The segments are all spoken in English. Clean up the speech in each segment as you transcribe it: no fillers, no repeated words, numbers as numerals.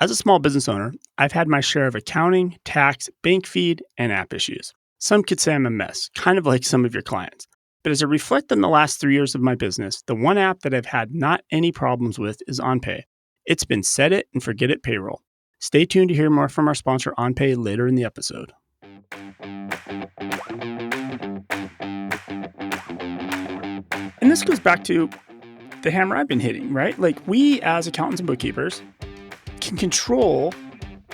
As a small business owner, I've had my share of accounting, tax, bank feed, and app issues. Some could say I'm a mess, kind of like some of your clients. But as I reflect on the last 3 years of my business, the one app that I've had not any problems with is OnPay. It's been set it and forget it payroll. Stay tuned to hear more from our sponsor OnPay later in the episode. And this goes back to the hammer I've been hitting, right? Like we as accountants and bookkeepers can control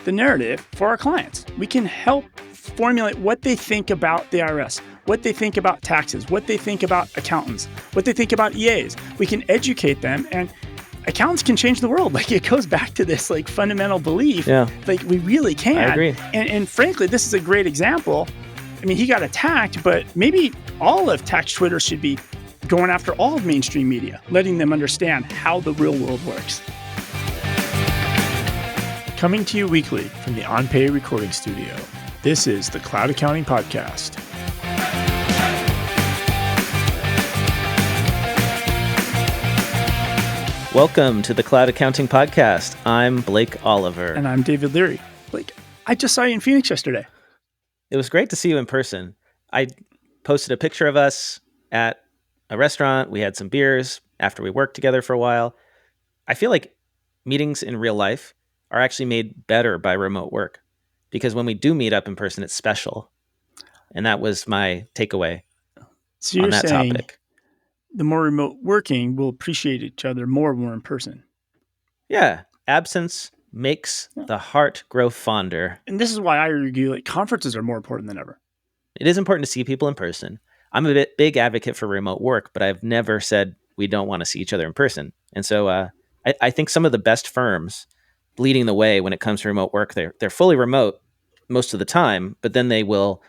the narrative for our clients. We can help formulate what they think about the IRS, what they think about taxes, what they think about accountants, what they think about EAs. We can educate them, and accountants can change the world. Like it goes back to this like fundamental belief. Yeah. Like we really can. I agree. And frankly, this is a great example. I mean, he got attacked, but maybe all of tax Twitter should be going after all of mainstream media, letting them understand how the real world works. Coming to you weekly from the OnPay recording studio, this is the Cloud Accounting Podcast. Welcome to the Cloud Accounting Podcast. I'm Blake Oliver. And I'm David Leary. Blake, I just saw you in Phoenix yesterday. It was great to see you in person. I posted a picture of us at a restaurant. We had some beers after we worked together for a while. I feel like meetings in real life are actually made better by remote work because when we do meet up in person, it's special. And that was my takeaway on that topic. The more remote working, we'll appreciate each other more when we're in person. Yeah. Absence makes the heart grow fonder. And this is why I argue like conferences are more important than ever. It is important to see people in person. I'm a big advocate for remote work, but I've never said we don't want to see each other in person. And so I think some of the best firms leading the way when it comes to remote work, they're fully remote most of the time, but then they will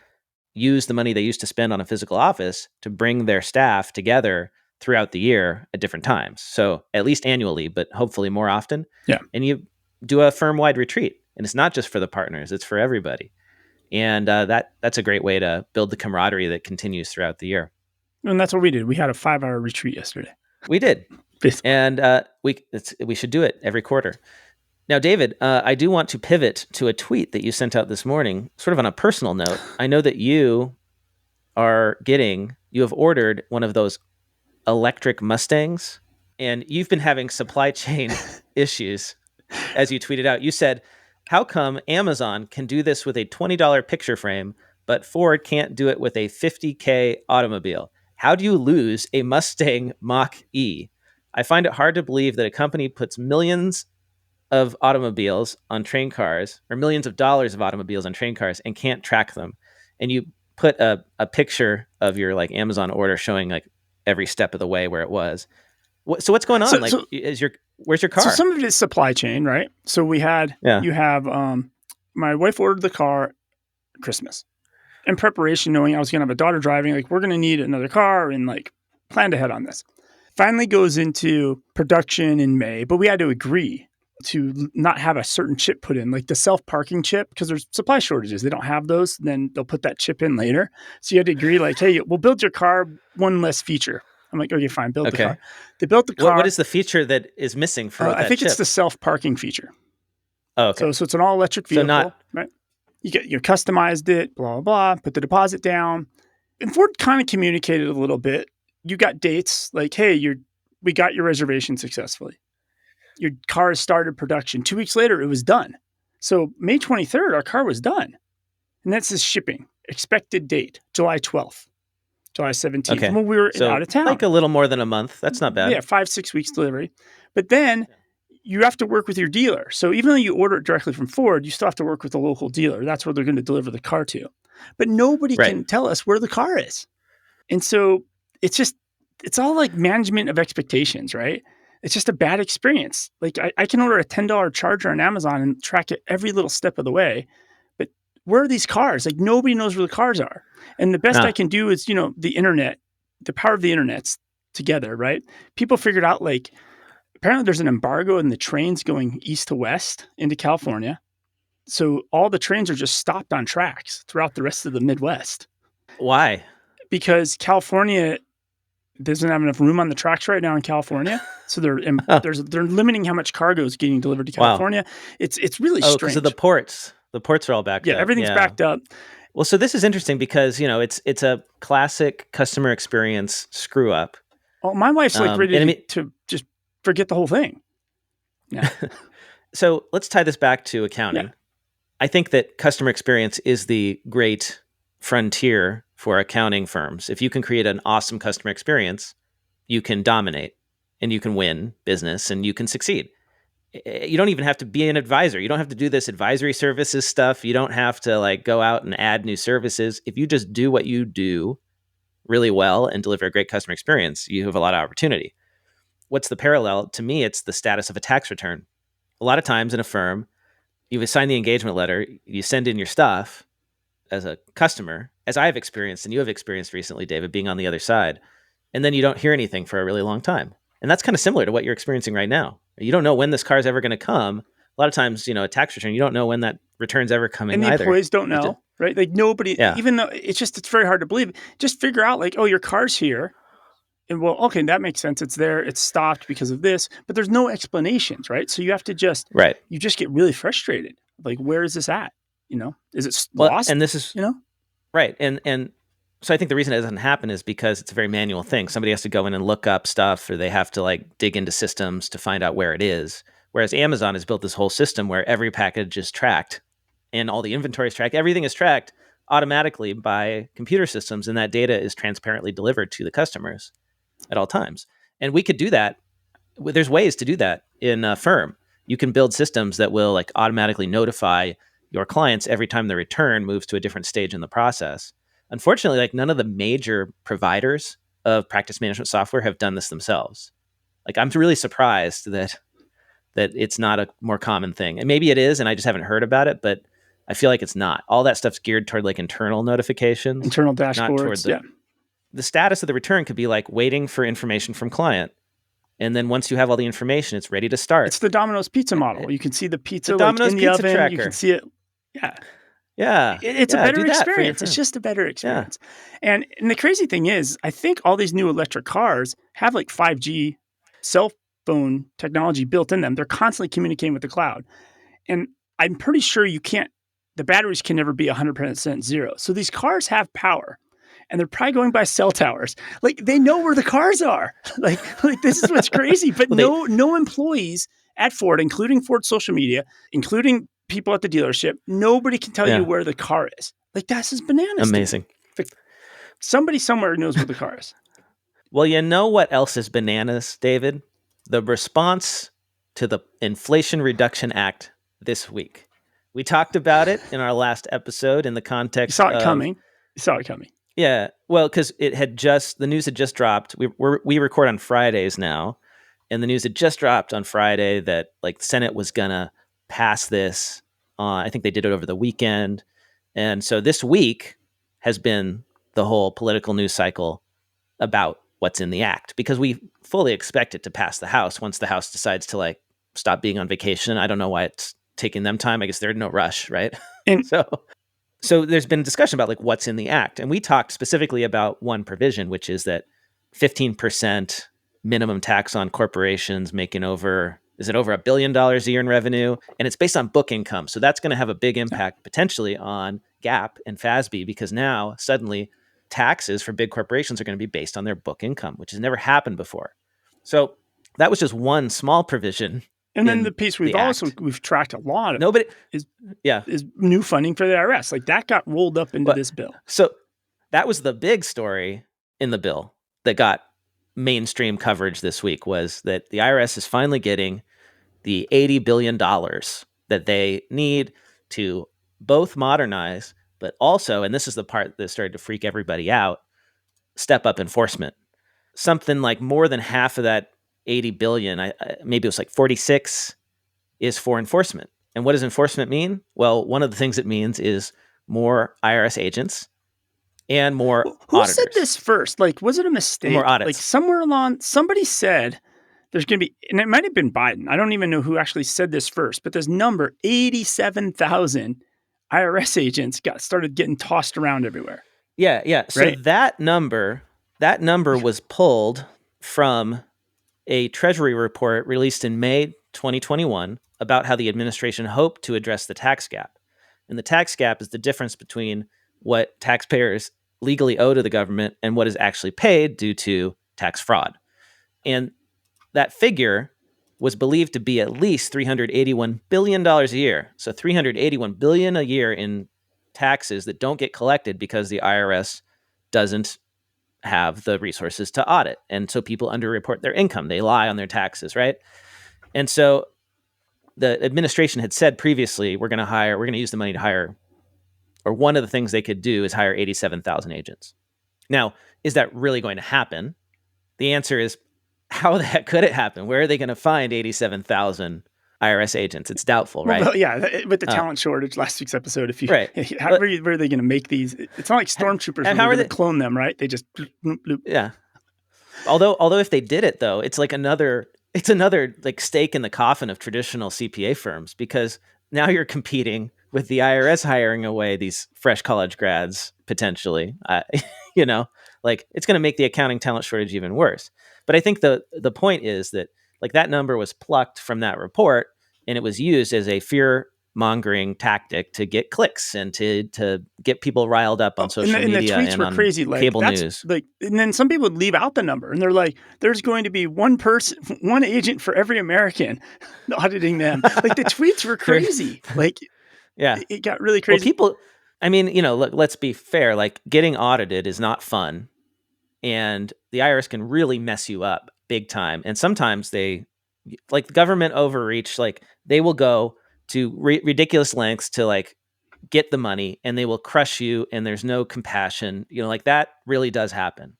use the money they used to spend on a physical office to bring their staff together throughout the year at different times. So at least annually, but hopefully more often. Yeah. And you do a firm-wide retreat. And it's not just for the partners, it's for everybody. And that's a great way to build the camaraderie that continues throughout the year. And that's what we did. We had a 5-hour retreat yesterday. We did. And we should do it every quarter. Now, David, I do want to pivot to a tweet that you sent out this morning, sort of on a personal note. I know that you have ordered one of those electric Mustangs, and you've been having supply chain issues, as you tweeted out. You said, how come Amazon can do this with a $20 picture frame, but Ford can't do it with a $50K automobile? How do you lose a Mustang Mach-E? I find it hard to believe that a company puts millions of automobiles on train cars, or millions of dollars of automobiles on train cars, and can't track them. And you put a picture of your like Amazon order showing like every step of the way where it was. So what's going on? Where's your car? So some of it is supply chain, right? So you have, my wife ordered the car Christmas in preparation, knowing I was going to have a daughter driving, like we're going to need another car and like planned ahead on this. Finally goes into production in May, but we had to agree to not have a certain chip put in, like the self-parking chip, because there's supply shortages. They don't have those. Then they'll put that chip in later. So you had to agree like, hey, we'll build your car one less feature. I'm like, okay, fine, build the car. They built the car. What is the feature that is missing for that I think chip? it's the self-parking feature. Oh, okay. So it's an all-electric vehicle, right? You customized it, blah, blah, blah, put the deposit down. And Ford kind of communicated a little bit. You got dates like, hey, we got your reservation successfully. Your car has started production. 2 weeks later, it was done. So May 23rd, our car was done. And that's his shipping. Expected date, July 12th, July 17th. Okay. When we were out of town. Like a little more than a month. That's not bad. Yeah, 5-6 weeks delivery. But then you have to work with your dealer. So even though you order it directly from Ford, you still have to work with the local dealer. That's where they're going to deliver the car to. But nobody can tell us where the car is. And so it's all like management of expectations, right? It's just a bad experience. Like I can order a $10 charger on Amazon and track it every little step of the way. But where are these cars? Like nobody knows where the cars are. And the best I can do is, the internet, the power of the internet's together, right? People figured out like, apparently there's an embargo in the trains going east to west into California. So all the trains are just stopped on tracks throughout the rest of the Midwest. Why? Because California doesn't have enough room on the tracks right now in California, so they're limiting how much cargo is getting delivered to California. Wow. It's really strange. Because of the ports. The ports are all backed up. Yeah, everything's backed up. Well, so this is interesting because, it's a classic customer experience screw up. Oh, my wife's like ready to just forget the whole thing. Yeah. So let's tie this back to accounting. Yeah. I think that customer experience is the great frontier for accounting firms. If you can create an awesome customer experience, you can dominate and you can win business and you can succeed. You don't even have to be an advisor. You don't have to do this advisory services stuff. You don't have to like go out and add new services. If you just do what you do really well and deliver a great customer experience, you have a lot of opportunity. What's the parallel? To me, it's the status of a tax return. A lot of times in a firm, you've assigned the engagement letter, you send in your stuff as a customer, as I've experienced and you have experienced recently, David, being on the other side, and then you don't hear anything for a really long time. And that's kind of similar to what you're experiencing right now. You don't know when this car is ever going to come. A lot of times, a tax return, you don't know when that return's ever coming either. And the employees don't know, right? Like nobody, even though it's very hard to believe, just figure out like, oh, your car's here. And well, okay, that makes sense. It's there. It's stopped because of this, but there's no explanations, right? So you have to you just get really frustrated. Like, where is this at? Is it lost? And this is, right. And so I think the reason it doesn't happen is because it's a very manual thing. Somebody has to go in and look up stuff, or they have to like dig into systems to find out where it is. Whereas Amazon has built this whole system where every package is tracked and all the inventory is tracked. Everything is tracked automatically by computer systems, and that data is transparently delivered to the customers at all times. And we could do that. There's ways to do that in a firm. You can build systems that will like automatically notify your clients every time the return moves to a different stage in the process. Unfortunately, like none of the major providers of practice management software have done this themselves. Like I'm really surprised that it's not a more common thing. And maybe it is, and I just haven't heard about it, but I feel like it's not. All that stuff's geared toward like internal notifications. Internal dashboards, The status of the return could be like waiting for information from client. And then once you have all the information, it's ready to start. It's the Domino's pizza model. You can see the pizza like in the oven. Tracker. You can see it. Yeah. Yeah. It's a better experience. It's just a better experience. Yeah. And the crazy thing is, I think all these new electric cars have like 5G cell phone technology built in them. They're constantly communicating with the cloud. And I'm pretty sure the batteries can never be 100% zero. So these cars have power. And they're probably going by cell towers. Like they know where the cars are. like this is what's crazy. But no employees at Ford, including Ford social media, including people at the dealership, nobody can tell you where the car is. Like that's just bananas. Amazing. Like, somebody somewhere knows where the car is. Well, you know what else is bananas, David? The response to the Inflation Reduction Act this week. We talked about it in our last episode in the context You saw it coming. Yeah, well, because the news had just dropped. We record on Fridays now, and the news had just dropped on Friday that like the Senate was gonna pass this. I think they did it over the weekend, and so this week has been the whole political news cycle about what's in the act, because we fully expect it to pass the House once the House decides to like stop being on vacation. I don't know why it's taking them time. I guess they're in no rush, right? And So there's been discussion about like what's in the act. And we talked specifically about one provision, which is that 15% minimum tax on corporations making over $1 billion a year in revenue? And it's based on book income. So that's going to have a big impact potentially on GAAP and FASB, because now suddenly taxes for big corporations are going to be based on their book income, which has never happened before. So that was just one small provision. And then the piece we've tracked a lot of is new funding for the IRS. Like that got rolled up into this bill. So that was the big story in the bill that got mainstream coverage this week, was that the IRS is finally getting the $80 billion that they need to both modernize, but also, and this is the part that started to freak everybody out, step up enforcement. Something like more than half of that 80 billion, maybe it was like 46, is for enforcement. And what does enforcement mean? Well, one of the things it means is more IRS agents and more Who auditors. said this first? Like, was it a mistake? More audits. Like somewhere along, somebody said there's going to be, and it might have been Biden. I don't even know who actually said this first, but this number, 87,000 IRS agents started getting tossed around everywhere. Yeah. So right? that number that number was pulled from a Treasury report released in May 2021 about how the administration hoped to address the tax gap. And the tax gap is the difference between what taxpayers legally owe to the government and what is actually paid due to tax fraud. And that figure was believed to be at least $381 billion a year. So $381 billion a year in taxes that don't get collected because the IRS doesn't have the resources to audit. And so people underreport their income. They lie on their taxes, right? And so the administration had said previously, we're going to use the money to hire, or one of the things they could do is hire 87,000 agents. Now, is that really going to happen? The answer is, how the heck could it happen? Where are they going to find 87,000 IRS agents? It's doubtful, right? Well, yeah, with the talent shortage, last week's episode, right. Where are they going to make these? It's not like stormtroopers where they're going to clone them, right? They just bloop, bloop. Yeah. Although if they did it though, it's like another like stake in the coffin of traditional CPA firms, because now you're competing with the IRS hiring away these fresh college grads potentially. Like it's going to make the accounting talent shortage even worse. But I think the point is that like that number was plucked from that report, and it was used as a fear mongering tactic to get clicks and to get people riled up on social media and the tweets were on crazy, like, cable news. Like, and then some people would leave out the number, and they're like, "There's going to be one agent for every American auditing them." Like the tweets were crazy. Like, yeah, it got really crazy. Well, people, I mean, look, let's be fair. Like getting audited is not fun, and the IRS can really mess you up big time. And sometimes they, like the government overreach, like they will go to ridiculous lengths to like get the money, and they will crush you, and there's no compassion. Like that really does happen.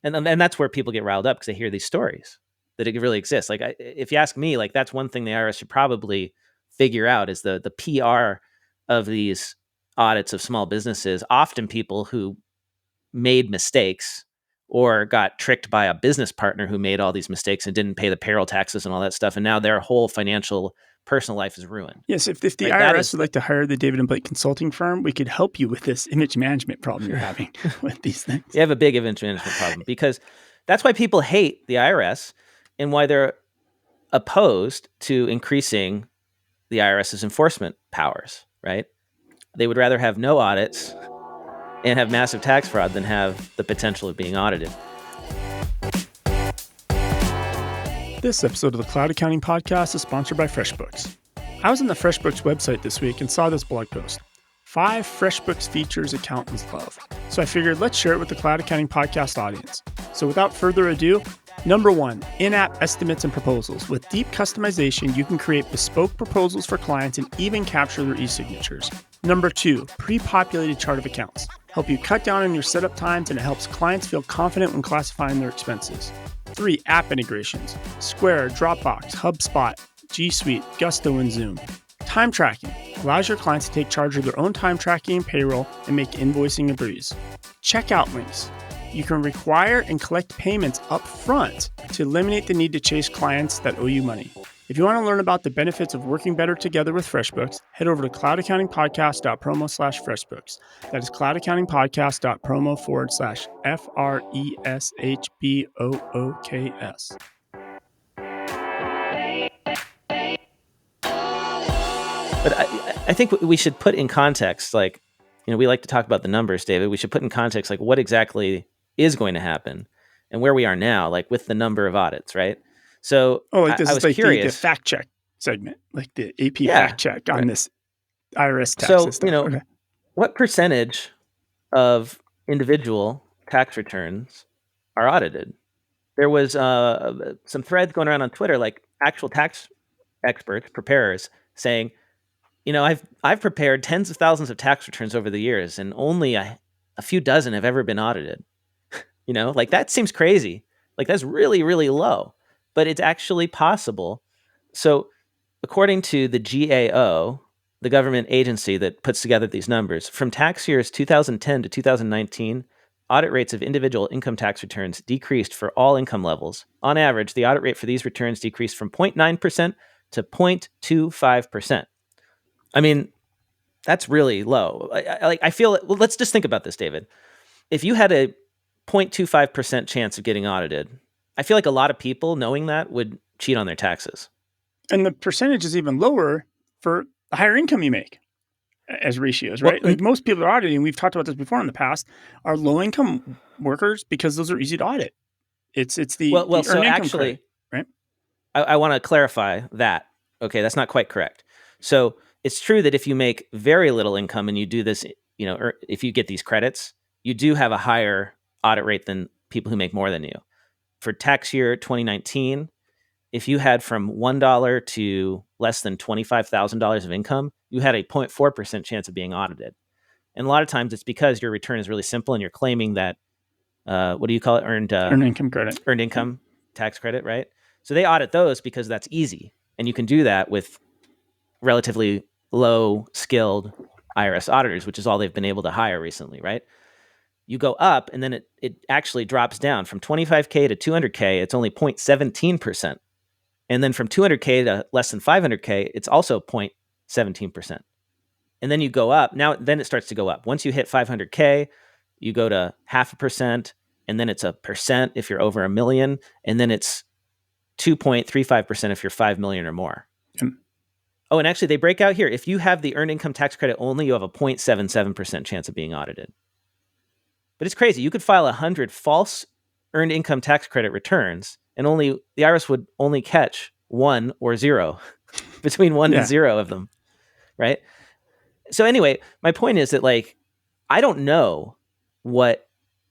And that's where people get riled up, because they hear these stories that it really exists. Like if you ask me, like that's one thing the IRS should probably figure out is the PR of these audits of small businesses. Often people who made mistakes or got tricked by a business partner who made all these mistakes and didn't pay the payroll taxes and all that stuff. And now their whole personal life is ruined. Yes, if the IRS would like to hire the David and Blake consulting firm, we could help you with this image management problem you're having with these things. You have a big image management problem, because that's why people hate the IRS and why they're opposed to increasing the IRS's enforcement powers, right? They would rather have no audits and have massive tax fraud than have the potential of being audited. This episode of the Cloud Accounting Podcast is sponsored by FreshBooks. I was on the FreshBooks website this week and saw this blog post, 5 FreshBooks features accountants love. So I figured let's share it with the Cloud Accounting Podcast audience. So without further ado, number 1, in-app estimates and proposals. With deep customization, you can create bespoke proposals for clients and even capture their e-signatures. Number 2, pre-populated chart of accounts. Help you cut down on your setup times, and it helps clients feel confident when classifying their expenses. 3, app integrations. Square, Dropbox, HubSpot, G Suite, Gusto, and Zoom. Time tracking allows your clients to take charge of their own time tracking and payroll and make invoicing a breeze. Checkout links. You can require and collect payments up front to eliminate the need to chase clients that owe you money. If you want to learn about the benefits of working better together with FreshBooks, head over to cloudaccountingpodcast.promo/FreshBooks. That is cloudaccountingpodcast.promo/FreshBooks. But I think we should put in context, like, we like to talk about the numbers, David. We should put in context, like, what exactly is going to happen and where we are now, like, with the number of audits, right? So this is like the fact check segment, like the AP fact check on this IRS tax system. So, what percentage of individual tax returns are audited? There was some threads going around on Twitter, like actual tax experts, preparers, saying, I've prepared tens of thousands of tax returns over the years, and only a few dozen have ever been audited. Like that seems crazy. Like that's really, really low, but it's actually possible. So according to the GAO, the government agency that puts together these numbers, from tax years 2010 to 2019, audit rates of individual income tax returns decreased for all income levels. On average, the audit rate for these returns decreased from 0.9% to 0.25%. I mean, that's really low. I feel, let's just think about this, David. If you had a 0.25% chance of getting audited. I feel like a lot of people knowing that would cheat on their taxes. And the percentage is even lower for the higher income you make as ratios, right? Well, like most people are auditing, we've talked about this before in the past, are low income workers because those are easy to audit. It's the so earned income actually, credit, right? I want to clarify that. Okay, that's not quite correct. So it's true that if you make very little income and you do this, or if you get these credits, you do have a higher audit rate than people who make more than you. For tax year 2019, if you had from $1 to less than $25,000 of income, you had a 0.4% chance of being audited. And a lot of times it's because your return is really simple and you're claiming that, what do you call it? Earned income credit. Earned income tax credit, right? So they audit those because that's easy. And you can do that with relatively low skilled IRS auditors, which is all they've been able to hire recently, right? You go up and then it actually drops down from 25K to 200K. It's only 0.17%. And then from 200K to less than 500K, it's also 0.17%. And then you go up. Then it starts to go up. Once you hit 500K, you go to 0.5%, and then it's 1% if you're over $1 million, and then it's 2.35% if you're 5 million or more. Oh, and actually they break out here. If you have the earned income tax credit only, you have a 0.77% chance of being audited. But it's crazy. You could file 100 false earned income tax credit returns, and the IRS would only catch 1 or 0 between 1 and 0 of them, right? So anyway, my point is that I don't know what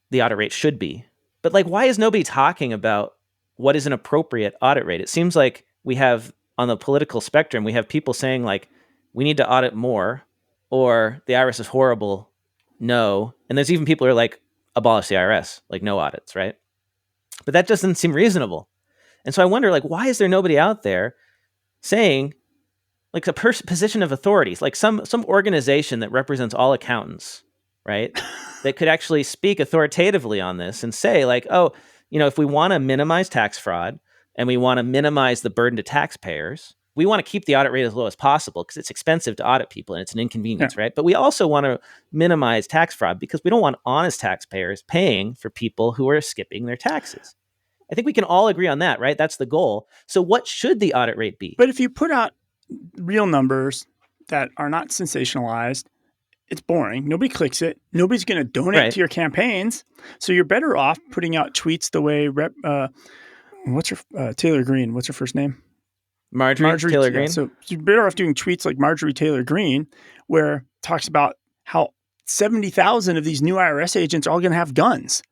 the audit rate should be, but why is nobody talking about what is an appropriate audit rate? It seems like we have on the political spectrum, we have people saying we need to audit more, or the IRS is horrible. No. And there's even people who are abolish the IRS, no audits, right? But that just doesn't seem reasonable. And so I wonder, why is there nobody out there saying, a position of authorities, some organization that represents all accountants, right? That could actually speak authoritatively on this and say, if we want to minimize tax fraud and we want to minimize the burden to taxpayers, we want to keep the audit rate as low as possible because it's expensive to audit people and it's an inconvenience, right? But we also want to minimize tax fraud because we don't want honest taxpayers paying for people who are skipping their taxes. I think we can all agree on that, right? That's the goal. So what should the audit rate be? But if you put out real numbers that are not sensationalized, it's boring. Nobody clicks it. Nobody's going to donate to your campaigns. So you're better off putting out tweets the way what's her Taylor Greene? What's her first name? Marjorie Taylor Greene. So you're better off doing tweets like Marjorie Taylor Greene, where it talks about how 70,000 of these new IRS agents are all going to have guns.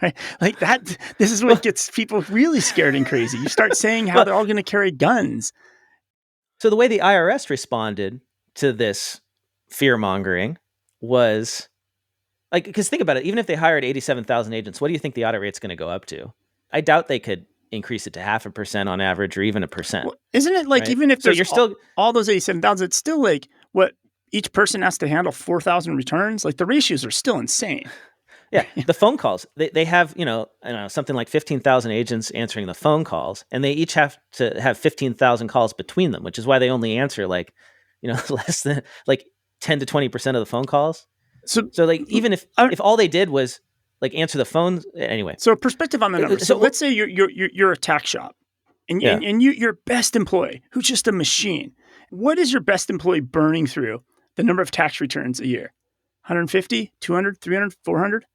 Right? That. This is what gets people really scared and crazy. You start saying how they're all going to carry guns. So the way the IRS responded to this fear-mongering was because think about it, even if they hired 87,000 agents, what do you think the audit rate's going to go up to? I doubt they could increase it to 0.5% on average or even 1%. Well, isn't it right? Even if there's you're still all those 87,000, it's still what each person has to handle 4,000 returns? The ratios are still insane. Yeah, the phone calls. They have, I don't know, something like 15,000 agents answering the phone calls, and they each have to have 15,000 calls between them, which is why they only answer less than 10 to 20% of the phone calls. So even if all they did was answer the phone anyway. So perspective on the numbers. So let's say you're a tax shop, and your best employee who's just a machine. What is your best employee burning through the number of tax returns a year? 150, 200, 300, 400?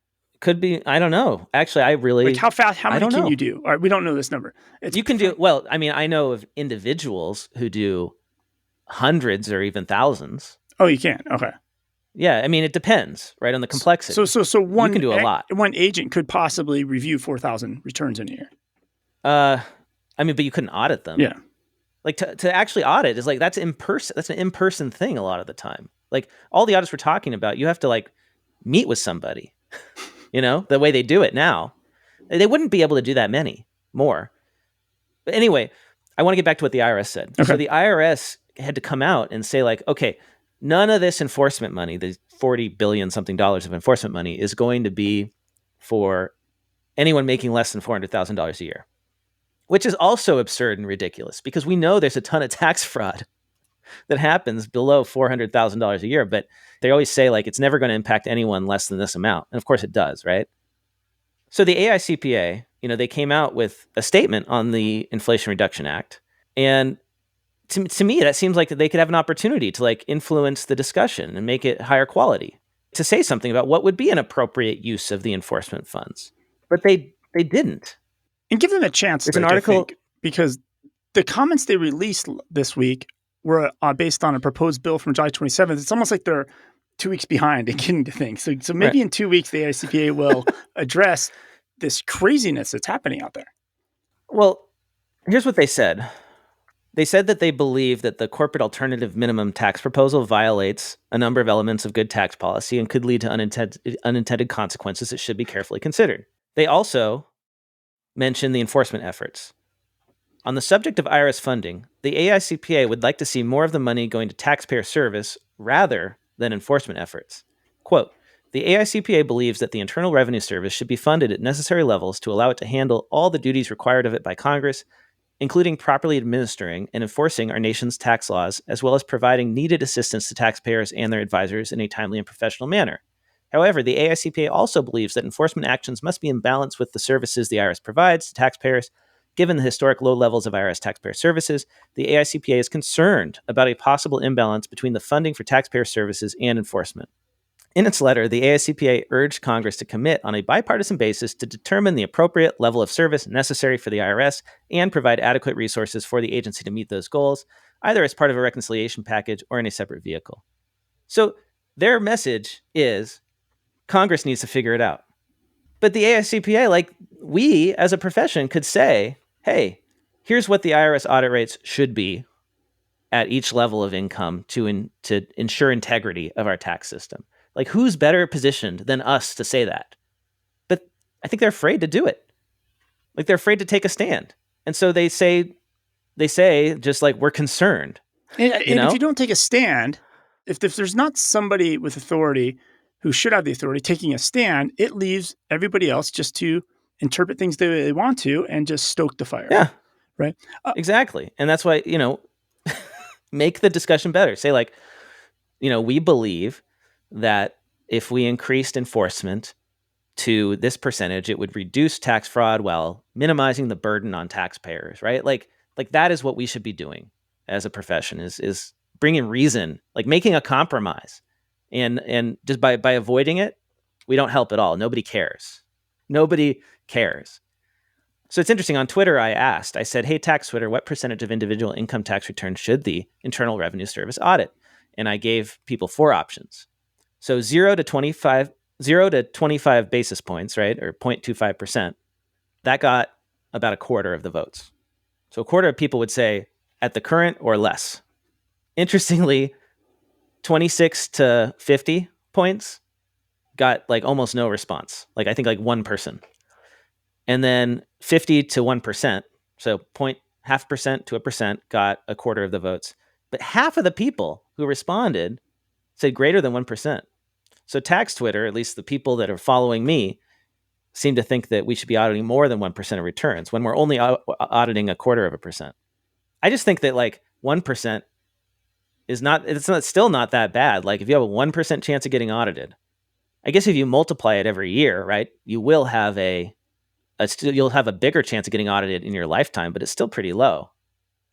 Could be. I don't know. Actually, I really how fast? How many can you do? All right, we don't know this number. You can do well. I mean, I know of individuals who do hundreds or even thousands. Oh, you can. Okay. Yeah, I mean, it depends, right, on the complexity. So one you can do a lot. One agent could possibly review 4,000 returns in a year. I mean, but you couldn't audit them. Yeah. To actually audit is that's in person. That's an in-person thing a lot of the time. All the audits we're talking about, you have to meet with somebody. The way they do it now, they wouldn't be able to do that many more. But anyway, I want to get back to what the IRS said. Okay. So the IRS had to come out and say okay, none of this enforcement money, the $40 billion something of enforcement money is going to be for anyone making less than $400,000 a year, which is also absurd and ridiculous because we know there's a ton of tax fraud that happens below $400,000 a year, but they always say it's never going to impact anyone less than this amount. And of course it does, right? So the AICPA, they came out with a statement on the Inflation Reduction Act. And to me, that seems like they could have an opportunity to like influence the discussion and make it higher quality, to say something about what would be an appropriate use of the enforcement funds. But they didn't. And give them a chance, There's an article, I think, because the comments they released this week were based on a proposed bill from July 27th. It's almost like they're 2 weeks behind in getting to things. So maybe in 2 weeks, the AICPA will address this craziness that's happening out there. Well, here's what they said. They said that they believe that the corporate alternative minimum tax proposal violates a number of elements of good tax policy and could lead to unintended consequences that should be carefully considered. They also mentioned the enforcement efforts. On the subject of IRS funding, the AICPA would like to see more of the money going to taxpayer service rather than enforcement efforts. Quote, the AICPA believes that the Internal Revenue Service should be funded at necessary levels to allow it to handle all the duties required of it by Congress, including properly administering and enforcing our nation's tax laws, as well as providing needed assistance to taxpayers and their advisors in a timely and professional manner. However, the AICPA also believes that enforcement actions must be in balance with the services the IRS provides to taxpayers. Given the historic low levels of IRS taxpayer services, the AICPA is concerned about a possible imbalance between the funding for taxpayer services and enforcement. In its letter, the AICPA urged Congress to commit on a bipartisan basis to determine the appropriate level of service necessary for the IRS and provide adequate resources for the agency to meet those goals, either as part of a reconciliation package or in a separate vehicle. So their message is Congress needs to figure it out. But the AICPA, like we as a profession, could say, hey, here's what the IRS audit rates should be at each level of income to ensure integrity of our tax system. Like, who's better positioned than us to say that? But I think they're afraid to do it. Like, they're afraid to take a stand. And so they say just like, we're concerned. And if you don't take a stand, if there's not somebody with authority who should have the authority taking a stand, it leaves everybody else just to interpret things the way they want to and just stoke the fire. Yeah. Right? Exactly. And that's why, make the discussion better. Say like, we believe that if we increased enforcement to this percentage, it would reduce tax fraud while minimizing the burden on taxpayers, right? Like that is what we should be doing as a profession is bringing reason, like making a compromise. And just by avoiding it, we don't help at all. Nobody cares. Nobody cares. So it's interesting. On Twitter, I said, hey, Tax Twitter, what percentage of individual income tax returns should the Internal Revenue Service audit? And I gave people 4 options. So 0 to 25 basis points, right? Or 0.25%. That got about a quarter of the votes. So a quarter of people would say at the current or less. Interestingly, 26 to 50 points got like almost no response. Like I think like one person. And then 50 to 1%, so 0.5% to 1% got a quarter of the votes. But half of the people who responded said greater than 1%. So Tax Twitter, at least the people that are following me, seem to think that we should be auditing more than 1% of returns when we're only auditing a quarter of a percent. I just think that like 1% it's still not that bad. Like if you have a 1% chance of getting audited, I guess if you multiply it every year, right, you will have you'll have a bigger chance of getting audited in your lifetime, but it's still pretty low.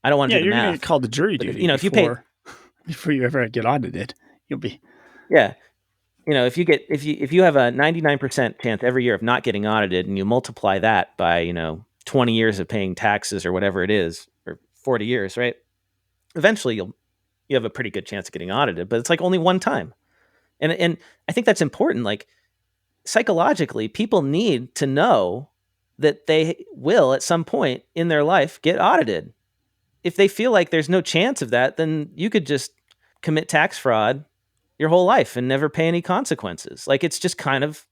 I don't want to do the math. You're going to get called to jury duty if you pay before you ever get audited, you'll be. Yeah. If you have a 99% chance every year of not getting audited and you multiply that by, 20 years of paying taxes or whatever it is, or 40 years, right? Eventually you have a pretty good chance of getting audited, but it's like only one time. And I think that's important. Like psychologically, people need to know that they will at some point in their life get audited. If they feel like there's no chance of that, then you could just commit tax fraud your whole life and never pay any consequences. Like it's just kind of.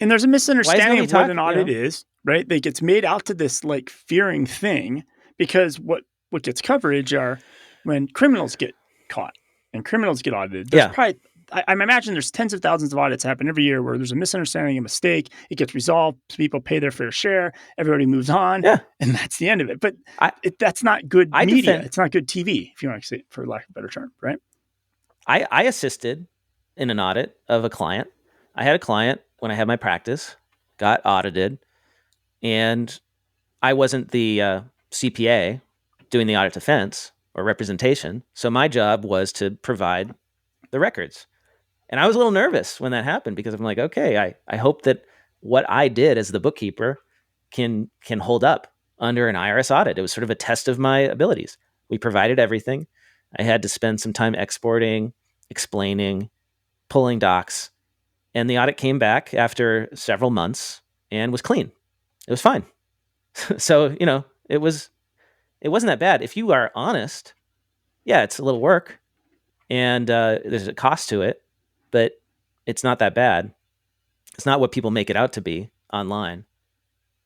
And there's a misunderstanding of what an audit is, right? Like it's made out to this like fearing thing because what gets coverage are when criminals get caught and criminals get audited. There's probably, I imagine there's tens of thousands of audits happen every year where there's a misunderstanding, a mistake, it gets resolved, people pay their fair share, everybody moves on, and that's the end of it. But that's not good media. It's not good TV, if you want to say it, for lack of a better term, right? I assisted in an audit of a client. I had a client when I had my practice, got audited, and I wasn't the CPA doing the audit defense or representation. So my job was to provide the records. And I was a little nervous when that happened because I'm like, okay, I hope that what I did as the bookkeeper can hold up under an IRS audit. It was sort of a test of my abilities. We provided everything. I had to spend some time exporting, explaining, pulling docs, and the audit came back after several months and was clean. It was fine. So, it wasn't that bad. If you are honest, yeah, it's a little work and there's a cost to it, but it's not that bad. It's not what people make it out to be online.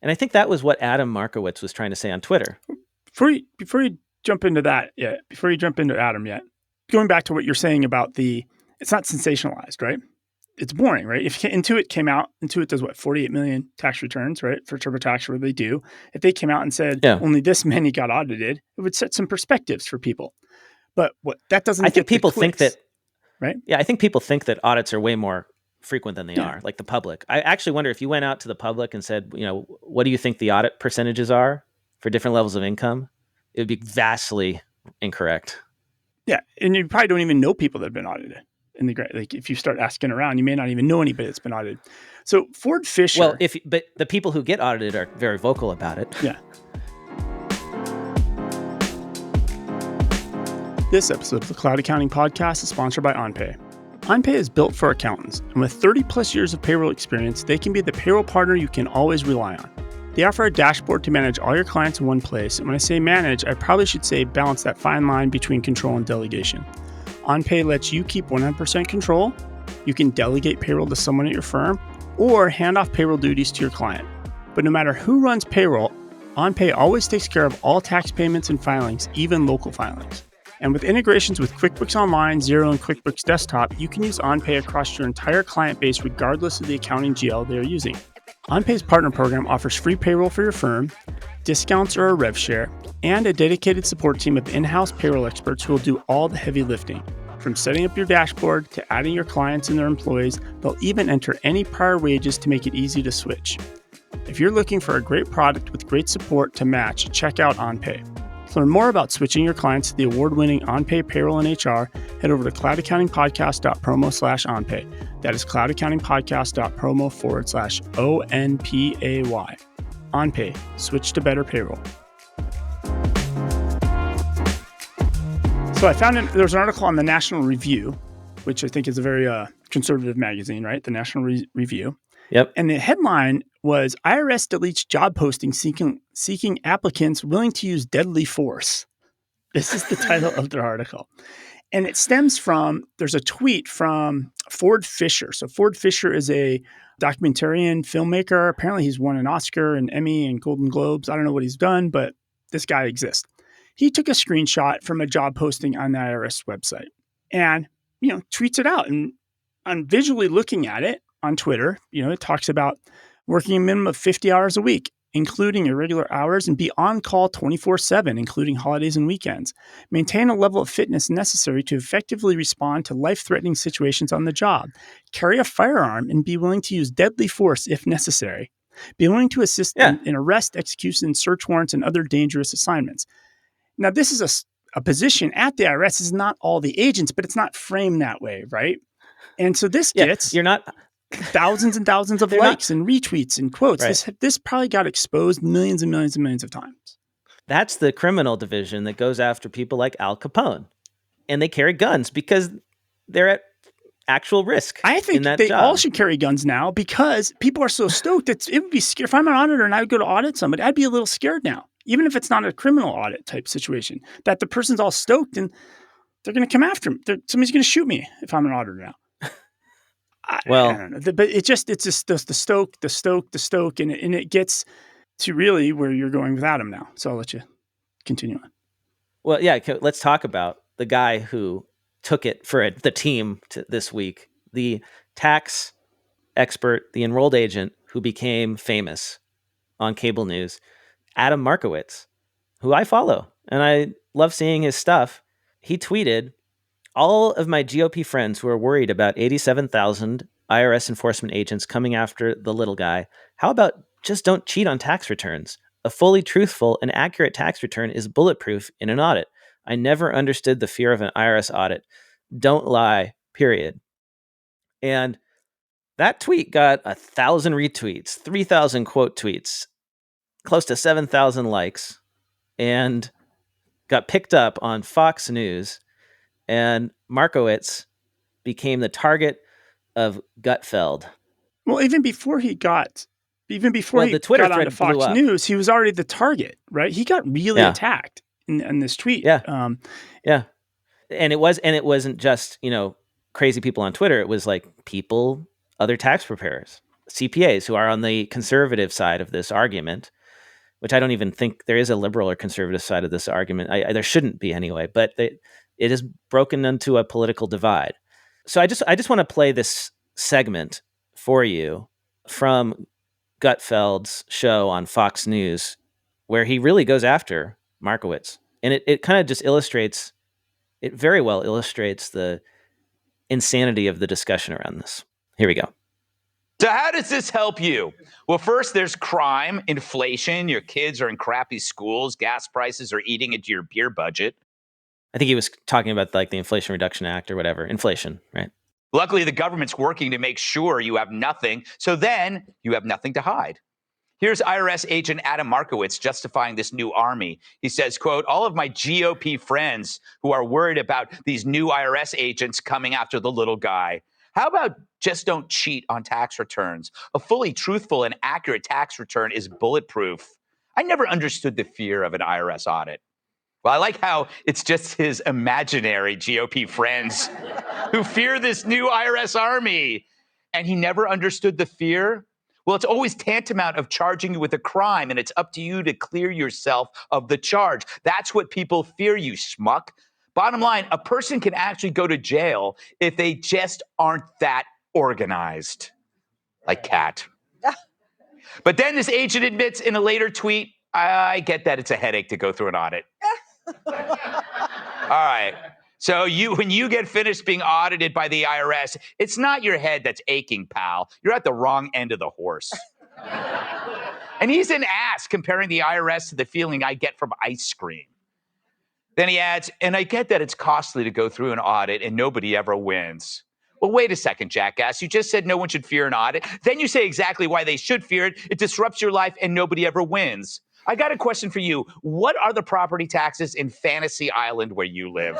And I think that was what Adam Markowitz was trying to say on Twitter. Before you jump into that yet, before you jump into Adam yet, going back to what you're saying about it's not sensationalized, right? It's boring, right? If Intuit came out, Intuit does 48 million tax returns, right? For TurboTax, where they do. If they came out and said only this many got audited, it would set some perspectives for people. But that doesn't. I think people think that, right? Yeah, I think people think that audits are way more frequent than they are, like the public. I actually wonder if you went out to the public and said, what do you think the audit percentages are for different levels of income? It would be vastly incorrect. Yeah, and you probably don't even know people that have been audited. Like if you start asking around, you may not even know anybody that's been audited. So Ford Fisher. Well, but the people who get audited are very vocal about it. Yeah. This episode of the Cloud Accounting Podcast is sponsored by OnPay. OnPay is built for accountants, and with 30 plus years of payroll experience, they can be the payroll partner you can always rely on. They offer a dashboard to manage all your clients in one place, and when I say manage, I probably should say balance that fine line between control and delegation. OnPay lets you keep 100% control. You can delegate payroll to someone at your firm or hand off payroll duties to your client. But no matter who runs payroll, OnPay always takes care of all tax payments and filings, even local filings. And with integrations with QuickBooks Online, Xero, and QuickBooks Desktop, you can use OnPay across your entire client base regardless of the accounting GL they are using. OnPay's partner program offers free payroll for your firm, discounts or a rev share, and a dedicated support team of in-house payroll experts who will do all the heavy lifting. From setting up your dashboard to adding your clients and their employees, they'll even enter any prior wages to make it easy to switch. If you're looking for a great product with great support to match, check out OnPay. To learn more about switching your clients to the award-winning OnPay Payroll and HR, head over to cloudaccountingpodcast.promo/OnPay. That is cloudaccountingpodcast.promo/ONPAY. OnPay, switch to better payroll. So I found there's an article on the National Review, which I think is a very conservative magazine, right? The National Review. Yep. And the headline was IRS deletes job posting seeking applicants willing to use deadly force. This is the title of their article. And it stems from, there's a tweet from Ford Fisher. So Ford Fisher is a documentarian filmmaker. Apparently he's won an Oscar, an Emmy, and Golden Globes. I don't know what he's done, but this guy exists. He took a screenshot from a job posting on the IRS website and, tweets it out. And I'm visually looking at it on Twitter. It talks about working a minimum of 50 hours a week, including irregular hours, and be on call 24/7, including holidays and weekends. Maintain a level of fitness necessary to effectively respond to life-threatening situations on the job. Carry a firearm and be willing to use deadly force if necessary. Be willing to assist in arrest, execution, search warrants, and other dangerous assignments. Now, this is a position at the IRS. This is not all the agents, but it's not framed that way, right? And so this gets you're not thousands and thousands of likes and retweets and quotes. Right. This probably got exposed millions and millions and millions of times. That's the criminal division that goes after people like Al Capone. And they carry guns because they're at actual risk. I think they all should carry guns now because people are so stoked. It would be scary. If I'm an auditor and I would go to audit somebody, I'd be a little scared now. Even if it's not a criminal audit type situation, that the person's all stoked and they're going to come after me. Somebody's going to shoot me if I'm an auditor now. I don't know. But it's just the stoke, and it gets to really where you're going with Adam now. So I'll let you continue on. Well, yeah, let's talk about the guy who took it for the team this week, the tax expert, the enrolled agent who became famous on cable news, Adam Markowitz, who I follow, and I love seeing his stuff. He tweeted, all of my GOP friends who are worried about 87,000 IRS enforcement agents coming after the little guy. How about just don't cheat on tax returns? A fully truthful and accurate tax return is bulletproof in an audit. I never understood the fear of an IRS audit. Don't lie, period. And that tweet got 1,000 retweets, 3,000 quote tweets, close to 7,000 likes, and got picked up on Fox News. And Markowitz became the target of Gutfeld. Well, even before he got the Twitter got onto Fox News, he was already the target, right? He got really attacked in this tweet. Yeah. And it wasn't just, crazy people on Twitter. It was like people, other tax preparers, CPAs who are on the conservative side of this argument, which I don't even think there is a liberal or conservative side of this argument. There shouldn't be anyway, but it is broken into a political divide. So I just want to play this segment for you from Gutfeld's show on Fox News, where he really goes after Markowitz. And it kind of just very well illustrates the insanity of the discussion around this. Here we go. So how does this help you? Well, first, there's crime, inflation. Your kids are in crappy schools. Gas prices are eating into your beer budget. I think he was talking about like the Inflation Reduction Act or whatever. Inflation, right? Luckily, the government's working to make sure you have nothing. So then you have nothing to hide. Here's IRS agent Adam Markowitz justifying this new army. He says, quote, all of my GOP friends who are worried about these new IRS agents coming after the little guy. How about just don't cheat on tax returns? A fully truthful and accurate tax return is bulletproof. I never understood the fear of an IRS audit. Well, I like how it's just his imaginary GOP friends who fear this new IRS army. And he never understood the fear. Well, it's always tantamount of charging you with a crime, and it's up to you to clear yourself of the charge. That's what people fear, you schmuck. Bottom line, a person can actually go to jail if they just aren't that organized. Like Kat. But then this agent admits in a later tweet, I get that it's a headache to go through an audit. All right. So when you get finished being audited by the IRS, it's not your head that's aching, pal. You're at the wrong end of the horse. And he's an ass comparing the IRS to the feeling I get from ice cream. Then he adds, and I get that it's costly to go through an audit and nobody ever wins. Well, wait a second, jackass. You just said no one should fear an audit. Then you say exactly why they should fear it. It disrupts your life and nobody ever wins. I got a question for you. What are the property taxes in Fantasy Island where you live?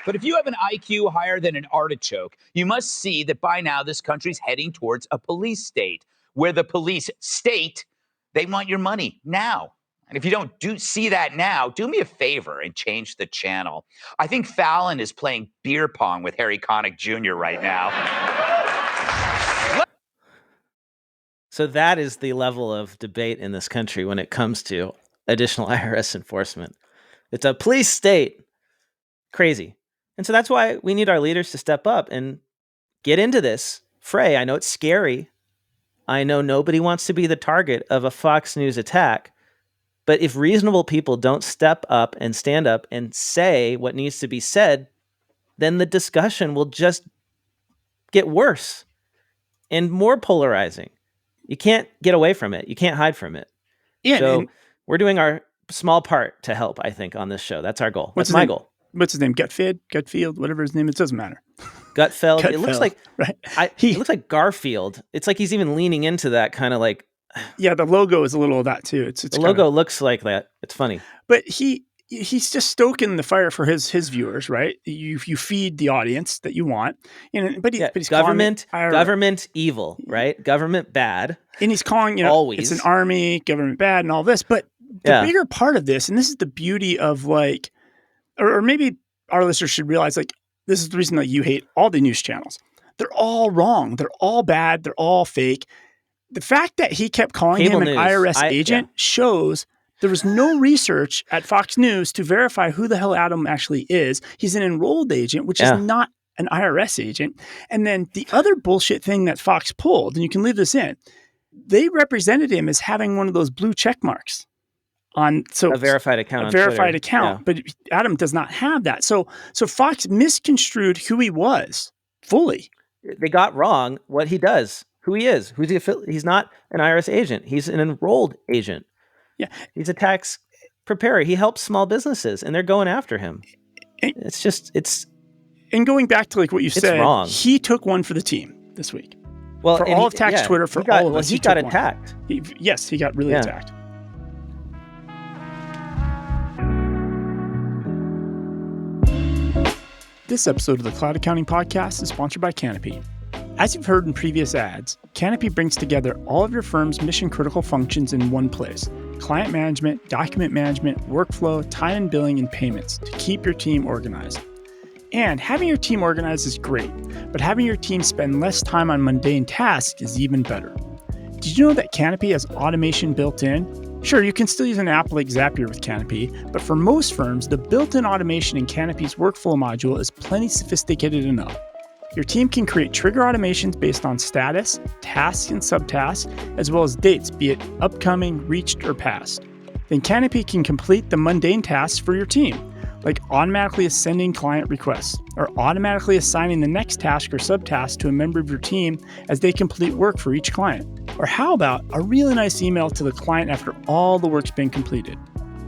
But if you have an IQ higher than an artichoke, you must see that by now this country's heading towards a police state, where the police state they want your money now. And if you don't see that now, do me a favor and change the channel. I think Fallon is playing beer pong with Harry Connick Jr. right now. So that is the level of debate in this country when it comes to additional IRS enforcement. It's a police state. Crazy. And so that's why we need our leaders to step up and get into this fray. I know it's scary. I know nobody wants to be the target of a Fox News attack. But if reasonable people don't step up and stand up and say what needs to be said, then the discussion will just get worse and more polarizing. You can't get away from it. You can't hide from it. Yeah, so we're doing our small part to help, I think, on this show. That's our goal. That's my goal. What's his name? Gutfield, whatever his name is, it doesn't matter. Gutfeld. It looks like right. It looks like Garfield. It's like he's even leaning into that kind of like. Yeah, the logo is a little of that too. It's the logo looks like that. It's funny. But he's just stoking the fire for his viewers, right? You feed the audience that you want, but he's government evil, right? Government bad, and he's calling always it's an army, government bad, and all this. But the bigger part of this, and this is the beauty of like, or maybe our listeners should realize, like, this is the reason that you hate all the news channels. They're all wrong. They're all bad. They're all fake. The fact that he kept calling him an IRS agent shows there was no research at Fox News to verify who the hell Adam actually is. He's an enrolled agent, which is not an IRS agent. And then the other bullshit thing that Fox pulled, and you can leave this in, they represented him as having one of those blue check marks. on a verified account. A verified account, but Adam does not have that. So Fox misconstrued who he was fully. They got wrong what he does, who he is, he's not an IRS agent. He's an enrolled agent. Yeah, he's a tax preparer. He helps small businesses, and they're going after him. And going back to like what you said, wrong. He took one for the team this week. Well, for all of tax Twitter, for all of us, he got attacked. He got really attacked. This episode of the Cloud Accounting Podcast is sponsored by Canopy. As you've heard in previous ads, Canopy brings together all of your firm's mission-critical functions in one place: client management, document management, workflow, time and billing, and payments to keep your team organized. And having your team organized is great, but having your team spend less time on mundane tasks is even better. Did you know that Canopy has automation built in? Sure, you can still use an app like Zapier with Canopy, but for most firms, the built-in automation in Canopy's workflow module is plenty sophisticated enough. Your team can create trigger automations based on status, tasks, and subtasks, as well as dates, be it upcoming, reached, or past. Then Canopy can complete the mundane tasks for your team, like automatically sending client requests, or automatically assigning the next task or subtask to a member of your team as they complete work for each client. Or how about a really nice email to the client after all the work's been completed?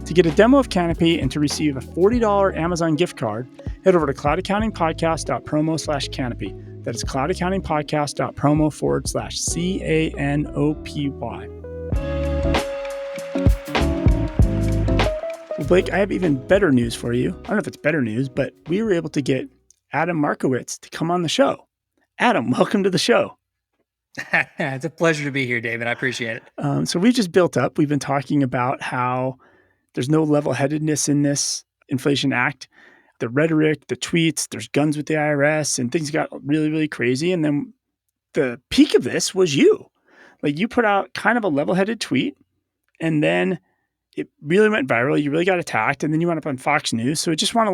To get a demo of Canopy and to receive a $40 Amazon gift card, head over to cloudaccountingpodcast.promo/canopy. That is cloudaccountingpodcast.promo/CANOPY. Well, Blake, I have even better news for you. I don't know if it's better news, but we were able to get Adam Markowitz to come on the show. Adam, welcome to the show. It's a pleasure to be here, David. I appreciate it. So we've just built up. We've been talking about how there's no level-headedness in this Inflation Act. The rhetoric, the tweets, there's guns with the IRS, and things got really, really crazy. And then the peak of this was you. Like, you put out kind of a level-headed tweet, and then it really went viral. You really got attacked, and then you went up on Fox News. So I just want to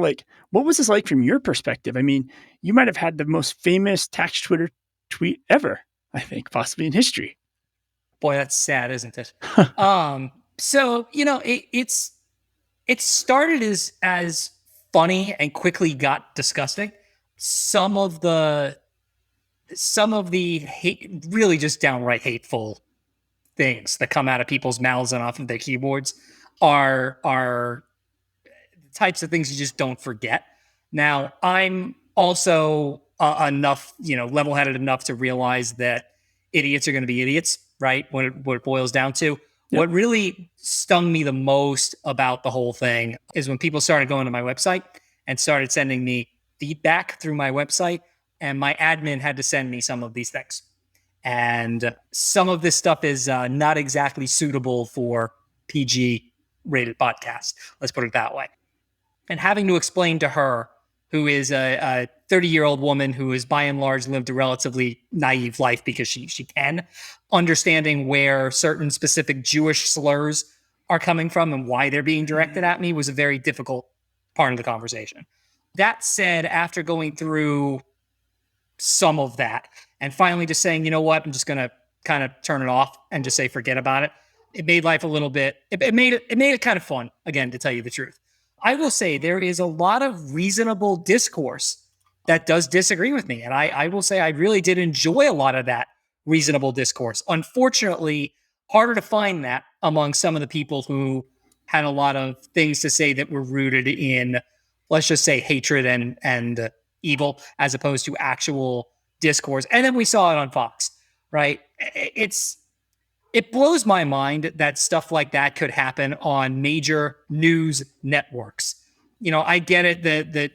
what was this like from your perspective? I mean, you might have had the most famous tax Twitter tweet ever, I think, possibly in history. Boy, that's sad, isn't it? So, it started as funny and quickly got disgusting. Some of the hate, really just downright hateful things that come out of people's mouths and off of their keyboards are types of things you just don't forget. Now, I'm also enough, level-headed enough to realize that idiots are going to be idiots, right? What it boils down to. Yep. What really stung me the most about the whole thing is when people started going to my website and started sending me feedback through my website, and my admin had to send me some of these things. And some of this stuff is not exactly suitable for PG-rated podcasts. Let's put it that way. And having to explain to her, who is a 30-year-old woman who has by and large lived a relatively naive life because she can, understanding where certain specific Jewish slurs are coming from and why they're being directed at me was a very difficult part of the conversation. That said, after going through some of that and finally just saying, you know what, I'm just going to kind of turn it off and just say, forget about it. It made life a little bit, it made it kind of fun, again, to tell you the truth. I will say there is a lot of reasonable discourse that does disagree with me. And I will say I really did enjoy a lot of that reasonable discourse. Unfortunately, harder to find that among some of the people who had a lot of things to say that were rooted in, let's just say, hatred and evil, as opposed to actual discourse. And then we saw it on Fox, right? It blows my mind that stuff like that could happen on major news networks. I get it that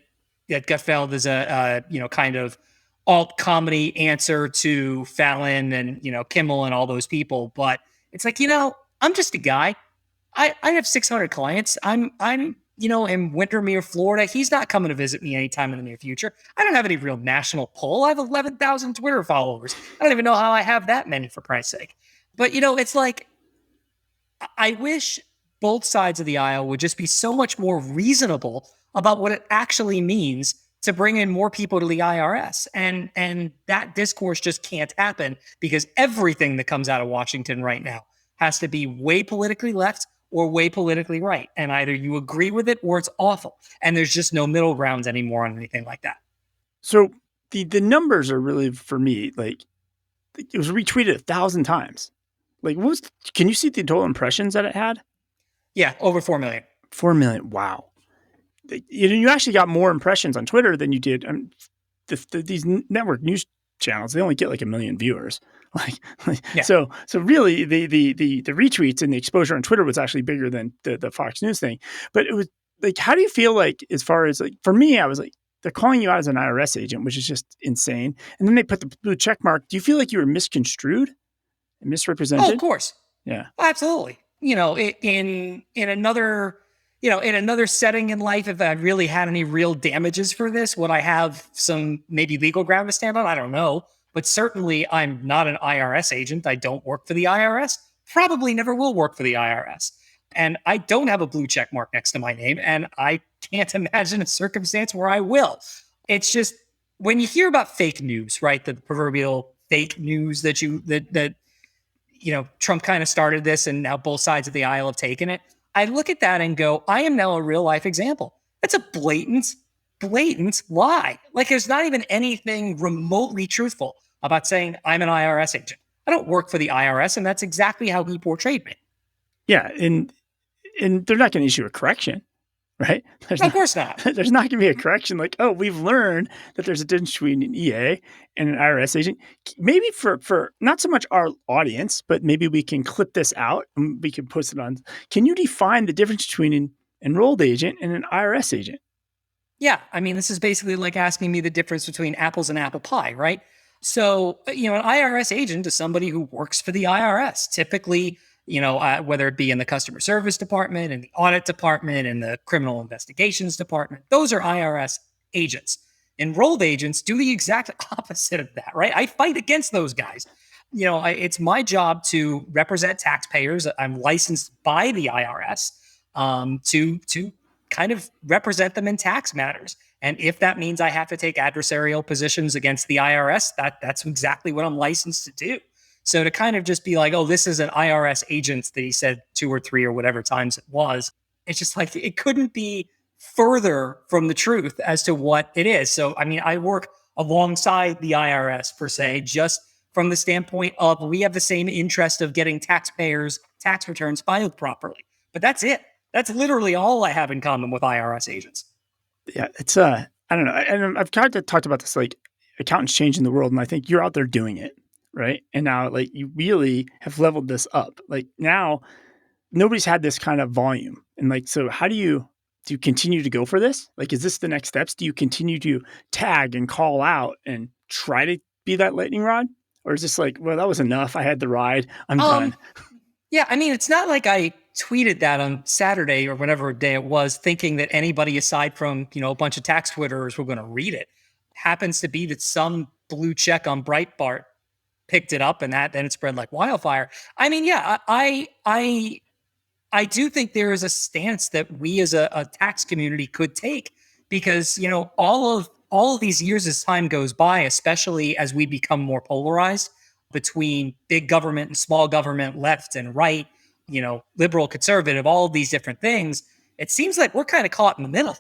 Gutfeld is a kind of alt comedy answer to Fallon and, Kimmel and all those people. But it's like, I'm just a guy. I have 600 clients. I'm in Windermere, Florida. He's not coming to visit me anytime in the near future. I don't have any real national pull. I have 11,000 Twitter followers. I don't even know how I have that many, for Christ's sake. But, it's like, I wish both sides of the aisle would just be so much more reasonable about what it actually means to bring in more people to the IRS. And that discourse just can't happen because everything that comes out of Washington right now has to be way politically left or way politically right. And either you agree with it or it's awful. And there's just no middle grounds anymore on anything like that. So the numbers are really, for me, like, it was retweeted 1,000 times. Like, can you see the total impressions that it had? Yeah, over 4 million. 4 million. Wow. You actually got more impressions on Twitter than you did. These network news channels, they only get like 1 million viewers. Yeah. So really the retweets and the exposure on Twitter was actually bigger than the Fox News thing. But it was like, how do you feel like, as far as like, for me, I was like, they're calling you out as an IRS agent, which is just insane. And then they put the blue check mark. Do you feel like you were misconstrued and misrepresented? Oh, of course. Yeah. Absolutely. In another setting in life, if I really had any real damages for this, would I have some maybe legal ground to stand on? I don't know. But certainly I'm not an IRS agent. I don't work for the IRS. Probably never will work for the IRS. And I don't have a blue check mark next to my name. And I can't imagine a circumstance where I will. It's just, when you hear about fake news, right? The proverbial fake news that Trump kind of started this and now both sides of the aisle have taken it. I look at that and go, I am now a real life example. That's a blatant lie. Like, there's not even anything remotely truthful about saying I'm an IRS agent. I don't work for the IRS, and that's exactly how he portrayed me. Yeah, and they're not going to issue a correction, right? Of course not. There's not going to be a correction like, oh, we've learned that there's a difference between an EA and an IRS agent. Maybe for not so much our audience, but maybe we can clip this out and we can post it on. Can you define the difference between an enrolled agent and an IRS agent? Yeah, I mean, this is basically like asking me the difference between apples and apple pie, right? So, an IRS agent is somebody who works for the IRS, typically, whether it be in the customer service department, in the audit department, in the criminal investigations department. Those are IRS agents. Enrolled agents do the exact opposite of that, right? I fight against those guys. It's my job to represent taxpayers. I'm licensed by the IRS to kind of represent them in tax matters. And if that means I have to take adversarial positions against the IRS, that's exactly what I'm licensed to do. So to kind of just be like, oh, this is an IRS agent that he said 2 or 3 or whatever times it was, it's just like, it couldn't be further from the truth as to what it is. So, I mean, I work alongside the IRS per se, just from the standpoint of we have the same interest of getting taxpayers' tax returns filed properly. But that's it. That's literally all I have in common with IRS agents. Yeah, it's I don't know. And I've kind of talked about this, like, accountants changing the world, and I think you're out there doing it, right? And now, like, you really have leveled this up. Like, now nobody's had this kind of volume. And like, so how do you continue to go for this? Like, is this the next steps? Do you continue to tag and call out and try to be that lightning rod? Or is this like, well, that was enough. I had the ride. I'm done. Yeah, I mean, it's not like I tweeted that on Saturday or whatever day it was, thinking that anybody aside from, a bunch of tax Twitterers were going to read it. Happens to be that some blue check on Breitbart picked it up, and then it spread like wildfire. I mean, yeah, I do think there is a stance that we as a tax community could take, because, all of these years as time goes by, especially as we become more polarized between big government and small government, left and right, liberal, conservative, all of these different things, it seems like we're kind of caught in the middle.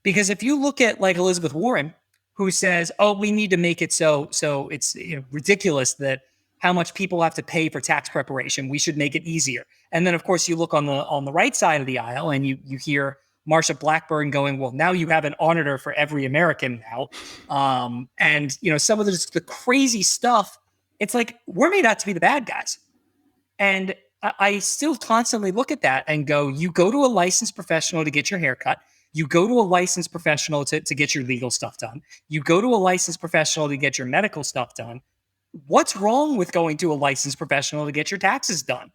Because if you look at like Elizabeth Warren, who says, oh, we need to make it so it's ridiculous that how much people have to pay for tax preparation. We should make it easier. And then, of course, you look on the right side of the aisle and you hear Marsha Blackburn going, well, now you have an auditor for every American now. And, some of the crazy stuff, it's like, we're made out to be the bad guys. And I still constantly look at that and go, you go to a licensed professional to get your hair cut. You go to a licensed professional to get your legal stuff done. You go to a licensed professional to get your medical stuff done. What's wrong with going to a licensed professional to get your taxes done?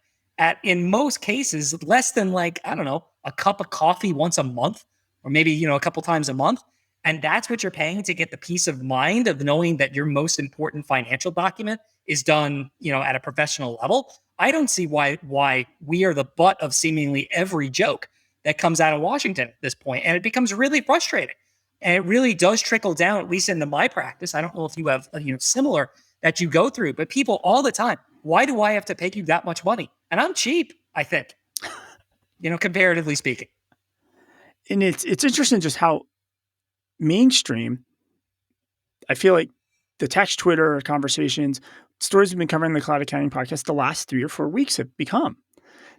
In most cases, less than like, I don't know, a cup of coffee once a month, or maybe, a couple times a month. And that's what you're paying to get the peace of mind of knowing that your most important financial document is done, at a professional level. I don't see why we are the butt of seemingly every joke that comes out of Washington at this point. And it becomes really frustrating. And it really does trickle down, at least into my practice. I don't know if you have, similar that you go through, but people all the time, why do I have to pay you that much money? And I'm cheap, I think. comparatively speaking. And it's interesting just how mainstream, I feel like the tax Twitter conversations, stories we've been covering in the Cloud Accounting podcast the last 3 or 4 weeks have become.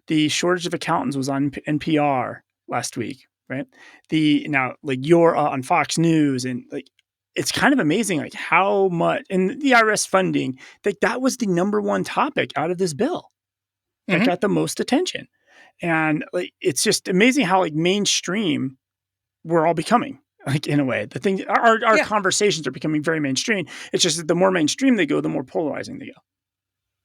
The shortage of accountants was on NPR last week, right? You're on Fox News, and like it's kind of amazing like how much, and the IRS funding, that was the number one topic out of this bill that got the most attention. And like it's just amazing how like mainstream we're all becoming. Like in a way, the thing, our conversations are becoming very mainstream. It's just that the more mainstream they go, the more polarizing they go.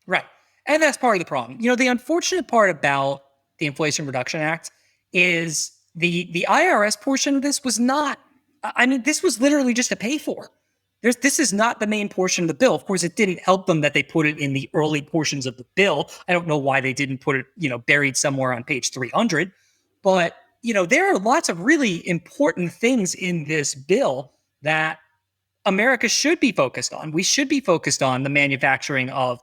Right. And that's part of the problem. The unfortunate part about the Inflation Reduction Act is the IRS portion of this was not, this was literally just a pay for. This is not the main portion of the bill. Of course, it didn't help them that they put it in the early portions of the bill. I don't know why they didn't put it, buried somewhere on page 300. But, there are lots of really important things in this bill that America should be focused on. We should be focused on the manufacturing of,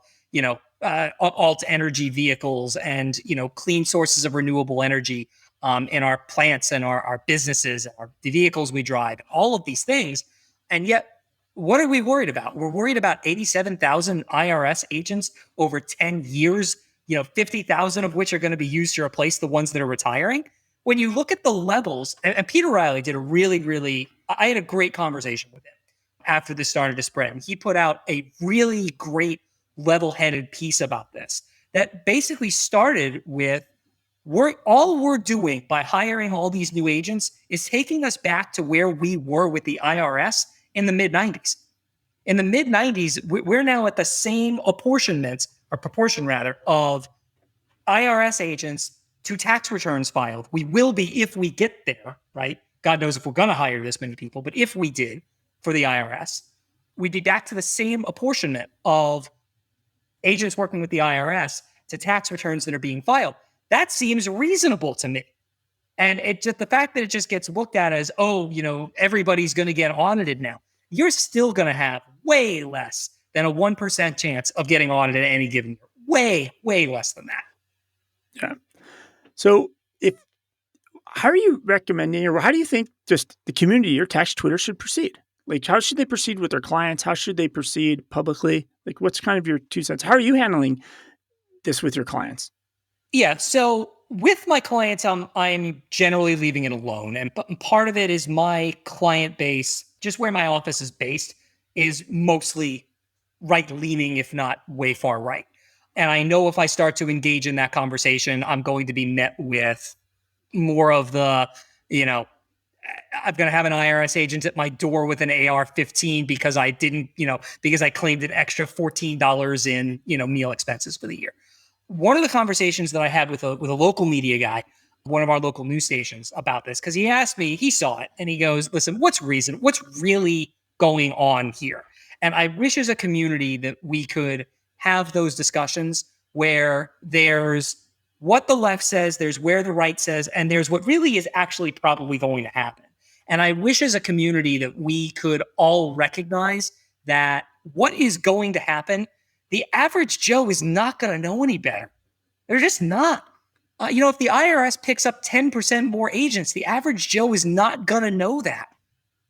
alt energy vehicles and, clean sources of renewable energy in our plants and our businesses, the vehicles we drive, all of these things. And yet, what are we worried about? We're worried about 87,000 IRS agents over 10 years, 50,000 of which are going to be used to replace the ones that are retiring. When you look at the levels, and Peter Riley did I had a great conversation with him after this started to spread. And he put out a really great level-headed piece about this that basically started with all we're doing by hiring all these new agents is taking us back to where we were with the IRS in the mid-90s. In the mid-90s, we're now at the same proportion rather, of IRS agents to tax returns filed. We will be if we get there, right? God knows if we're going to hire this many people, but if we did for the IRS, we'd be back to the same apportionment of agents working with the IRS to tax returns that are being filed. That seems reasonable to me. And the fact that it just gets looked at as, everybody's going to get audited now. You're still going to have way less than a 1% chance of getting audited at any given year. Way, way less than that. Yeah. So how are you recommending, or how do you think just the community, your tax Twitter, should proceed? Like, how should they proceed with their clients? How should they proceed publicly? Like, what's kind of your 2 cents? How are you handling this with your clients? Yeah. So with my clients, I'm generally leaving it alone. And part of it is my client base, just where my office is based, is mostly right-leaning, if not way far right. And I know if I start to engage in that conversation, I'm going to be met with more of the, I'm going to have an IRS agent at my door with an AR-15 because I didn't, because I claimed an extra $14 in, meal expenses for the year. One of the conversations that I had with a local media guy, one of our local news stations, about this, because he asked me, he saw it, and he goes, listen, what's really going on here? And I wish as a community that we could have those discussions where there's what the left says, there's where the right says, and there's what really is actually probably going to happen. And I wish as a community that we could all recognize that what is going to happen, the average Joe is not going to know any better. They're just not. If the IRS picks up 10% more agents, the average Joe is not going to know that.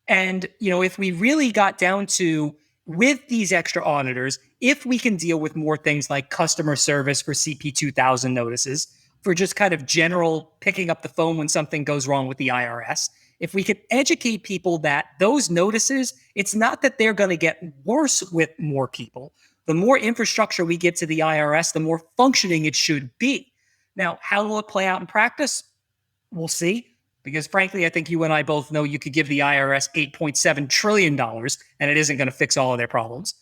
And, if we really got down to, with these extra auditors, if we can deal with more things like customer service for CP 2000 notices, for just kind of general picking up the phone when something goes wrong with the IRS, if we could educate people that those notices, it's not that they're going to get worse with more people. The more infrastructure we get to the IRS, the more functioning it should be. Now, how will it play out in practice? We'll see. Because frankly, I think you and I both know you could give the IRS $8.7 trillion and it isn't going to fix all of their problems.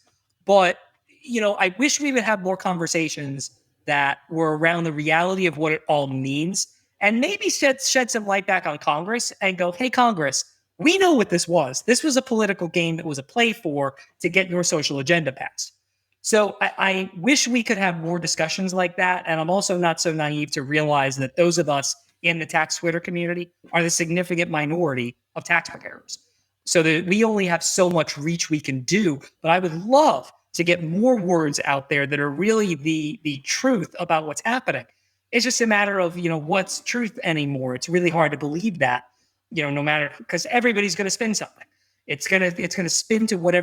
But, I wish we would have more conversations that were around the reality of what it all means, and maybe shed some light back on Congress and go, hey, Congress, we know what this was. This was a political game that was a play to get your social agenda passed. So I wish we could have more discussions like that. And I'm also not so naive to realize that those of us in the tax Twitter community are the significant minority of tax preparers. So that we only have so much reach we can do, but I would love to get more words out there that are really the truth about what's happening. it's just a matter of, what's truth anymore. It's really hard to believe that, no matter, because everybody's going to spin something. It's going to spin to what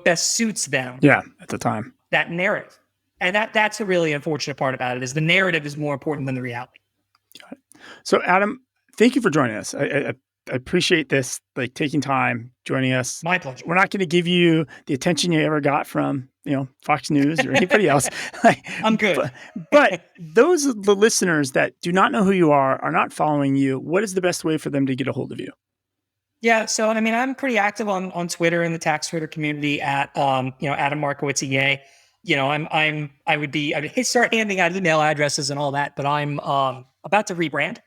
best suits them. Yeah, at the time. That narrative. And that's a really unfortunate part about it, is the narrative is more important than the reality. Got it. So Adam, thank you for joining us. I appreciate this, like taking time, joining us. My pleasure. We're not going to give you the attention you ever got from, Fox News or anybody else. I'm good. But those are the listeners that do not know who you are not following you. What is the best way for them to get a hold of you? Yeah. So, I'm pretty active on Twitter in the tax Twitter community at, Adam Markowitz EA. I would start handing out email addresses and all that, but I'm about to rebrand.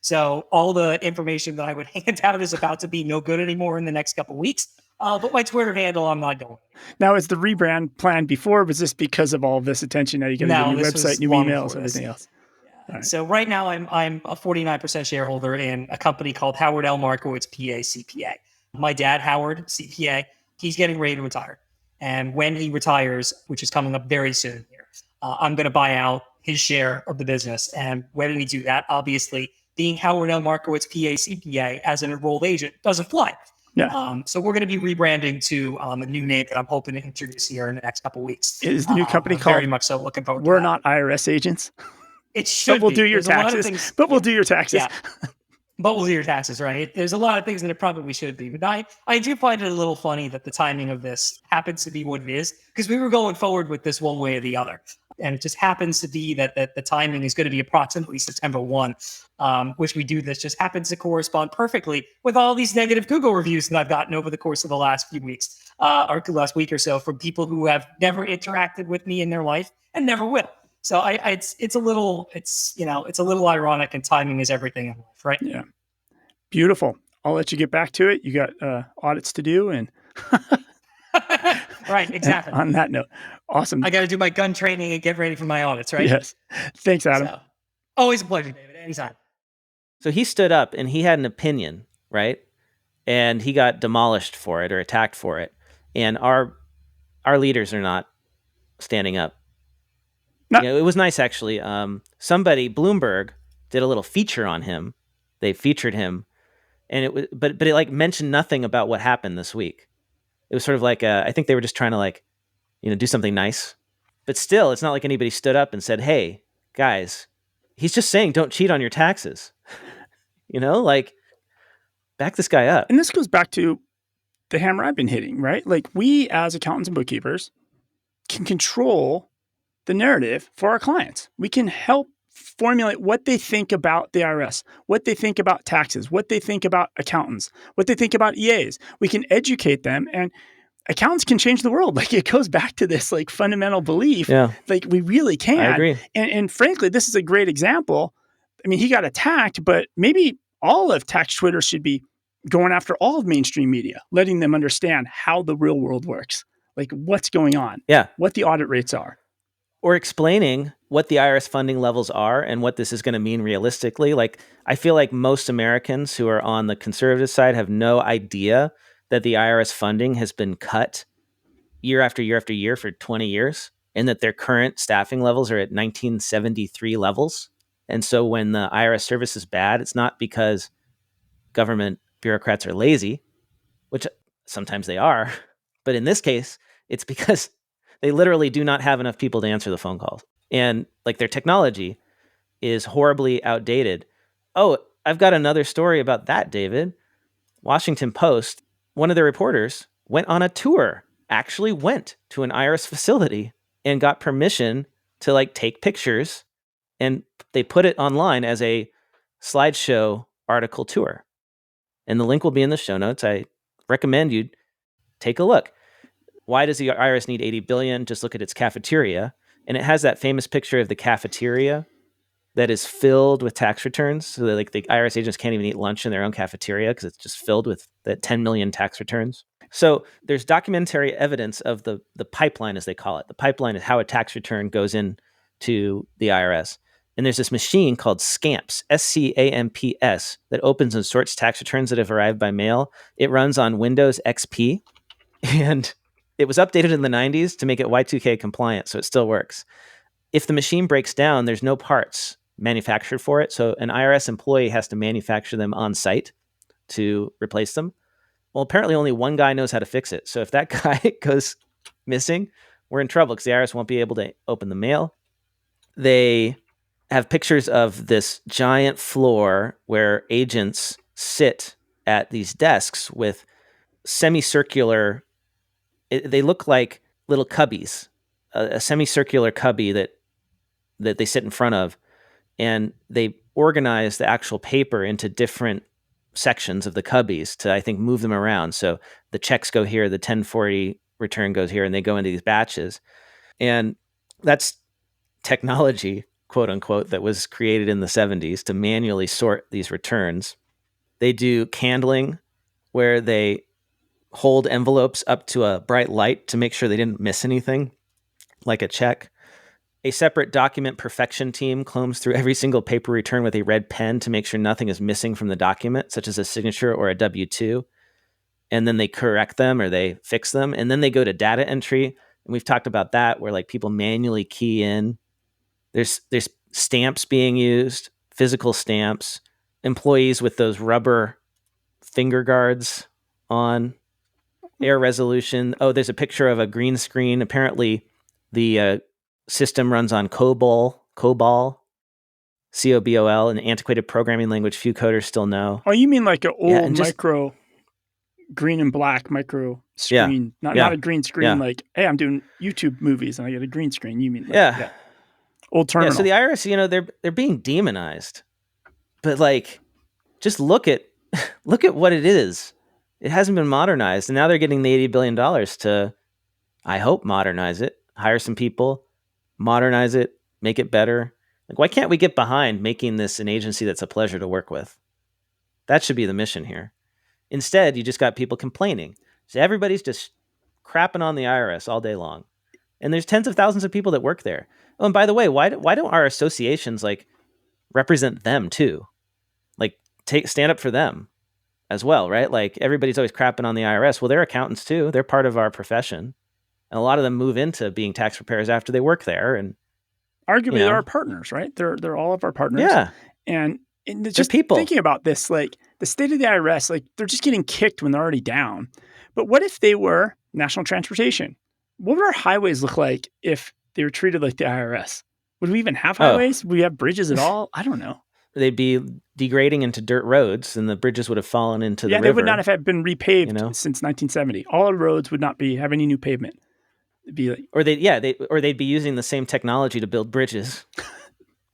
So all the information that I would hand out is about to be no good anymore in the next couple of weeks. But my Twitter handle, I'm not going. Now, is the rebrand planned before? Was this because of all of this attention? Now you got a new website, new emails, everything else. Yeah. Right. So right now I'm a 49% shareholder in a company called Howard L. Markowitz, AICPA. My dad, Howard, CPA, he's getting ready to retire. And when he retires, which is coming up very soon here, I'm going to buy out his share of the business. And when we do that, obviously, being Howard L. Markowitz, CPA, as an enrolled agent doesn't fly. Yeah. So we're going to be rebranding to a new name that I'm hoping to introduce here in the next couple of weeks. Is the new company called? Very much so. Looking forward. We're not IRS agents. It should. But we'll do your taxes. But we'll do your taxes. Yeah. But we'll do your taxes, right? There's a lot of things that it probably should be. But I do find it a little funny that the timing of this happens to be what it is, because we were going forward with this one way or the other. And it just happens to be that the timing is going to be approximately September 1, which we do this just happens to correspond perfectly with all these negative Google reviews that I've gotten over the course of the last few weeks, or last week or so, from people who have never interacted with me in their life and never will. So it's a little ironic, and timing is everything in life, right? Yeah. Beautiful. I'll let you get back to it. You got audits to do, and right, exactly. On that note, awesome. I got to do my gun training and get ready for my audits, right? Yes. Thanks, Adam. So, always a pleasure, David. Anytime. So he stood up and he had an opinion, right? And he got demolished for it or attacked for it. And our leaders are not standing up. No. It was nice, actually. Bloomberg did a little feature on him. They featured him, and it was, but it like mentioned nothing about what happened this week. It was sort of like I think they were just trying to do something nice, but still, it's not like anybody stood up and said, "Hey, guys, he's just saying don't cheat on your taxes." Back this guy up. And this goes back to the hammer I've been hitting, right? Like, we as accountants and bookkeepers can control the narrative for our clients. We can help formulate what they think about the IRS, what they think about taxes, what they think about accountants, what they think about EAs. We can educate them, and accountants can change the world. Like, it goes back to this like fundamental belief. Yeah. Like, we really can. I agree. And frankly, this is a great example. I mean, he got attacked, but maybe all of tax Twitter should be going after all of mainstream media, letting them understand how the real world works, like what's going on, what the audit rates are. Or explaining what the IRS funding levels are and what this is going to mean realistically. Like, I feel like most Americans who are on the conservative side have no idea that the IRS funding has been cut year after year after year for 20 years, and that their current staffing levels are at 1973 levels. And so when the IRS service is bad, it's not because government bureaucrats are lazy, which sometimes they are, but in this case, it's because they literally do not have enough people to answer the phone calls. And like, their technology is horribly outdated. Oh, I've got another story about that, David. Washington Post, one of the reporters went on a tour, actually went to an IRS facility and got permission to like take pictures, and they put it online as a slideshow article tour. And the link will be in the show notes. I recommend you take a look. Why does the IRS need $80 billion? Just look at its cafeteria. And it has that famous picture of the cafeteria that is filled with tax returns. So that, like, the IRS agents can't even eat lunch in their own cafeteria because it's just filled with the 10 million tax returns. So there's documentary evidence of the pipeline, as they call it. The pipeline is how a tax return goes into the IRS. And there's this machine called SCAMPS, SCAMPS, that opens and sorts tax returns that have arrived by mail. It runs on Windows XP, and it was updated in the 90s to make it Y2K compliant, so it still works. if the machine breaks down, there's no parts manufactured for it. So an IRS employee has to manufacture them on site to replace them. Well, apparently only one guy knows how to fix it. So if that guy goes missing, we're in trouble because the IRS won't be able to open the mail. They have pictures of this giant floor where agents sit at these desks with semicircular, they look like little cubbies, a semicircular cubby that they sit in front of, and they organize the actual paper into different sections of the cubbies to, I think, move them around. So the checks go here, the 1040 return goes here, and they go into these batches. And that's technology, quote unquote, that was created in the 70s to manually sort these returns. They do candling, where they hold envelopes up to a bright light to make sure they didn't miss anything, like a check. A separate document perfection team combs through every single paper return with a red pen to make sure nothing is missing from the document, such as a signature or a W-2. And then they correct them or they fix them. And then they go to data entry. And we've talked about that, where like people manually key in. There's stamps being used, physical stamps, employees with those rubber finger guards on, air resolution. Oh, there's a picture of a green screen. Apparently the system runs on COBOL, COBOL, an antiquated programming language few coders still know. Oh, you mean like an old micro green and black micro screen, not a green screen like, hey, I'm doing YouTube movies and I get a green screen. You mean like, old terminal. Yeah, so the IRS, they're being demonized. But like, just look at what it is. It hasn't been modernized, and now they're getting the $80 billion to, I hope, modernize it, hire some people, modernize it, make it better. Like, why can't we get behind making this an agency that's a pleasure to work with? That should be the mission here. Instead, you just got people complaining. So everybody's just crapping on the IRS all day long. And there's tens of thousands of people that work there. Oh, and by the way, why don't our associations like represent them too? Like stand up for them as well, right? Like everybody's always crapping on the IRS. Well, they're accountants too. They're part of our profession. And a lot of them move into being tax preparers after they work there. And arguably they're our partners, right? They're all of our partners. Yeah. And just people thinking about this, like the state of the IRS, like they're just getting kicked when they're already down. But what if they were national transportation? What would our highways look like if they were treated like the IRS? Would we even have highways? Would we have bridges at all? I don't know. They'd be degrading into dirt roads, and the bridges would have fallen into the river. Yeah, they would not have been repaved since 1970. All our roads would not have any new pavement. It'd be like, or they'd be using the same technology to build bridges.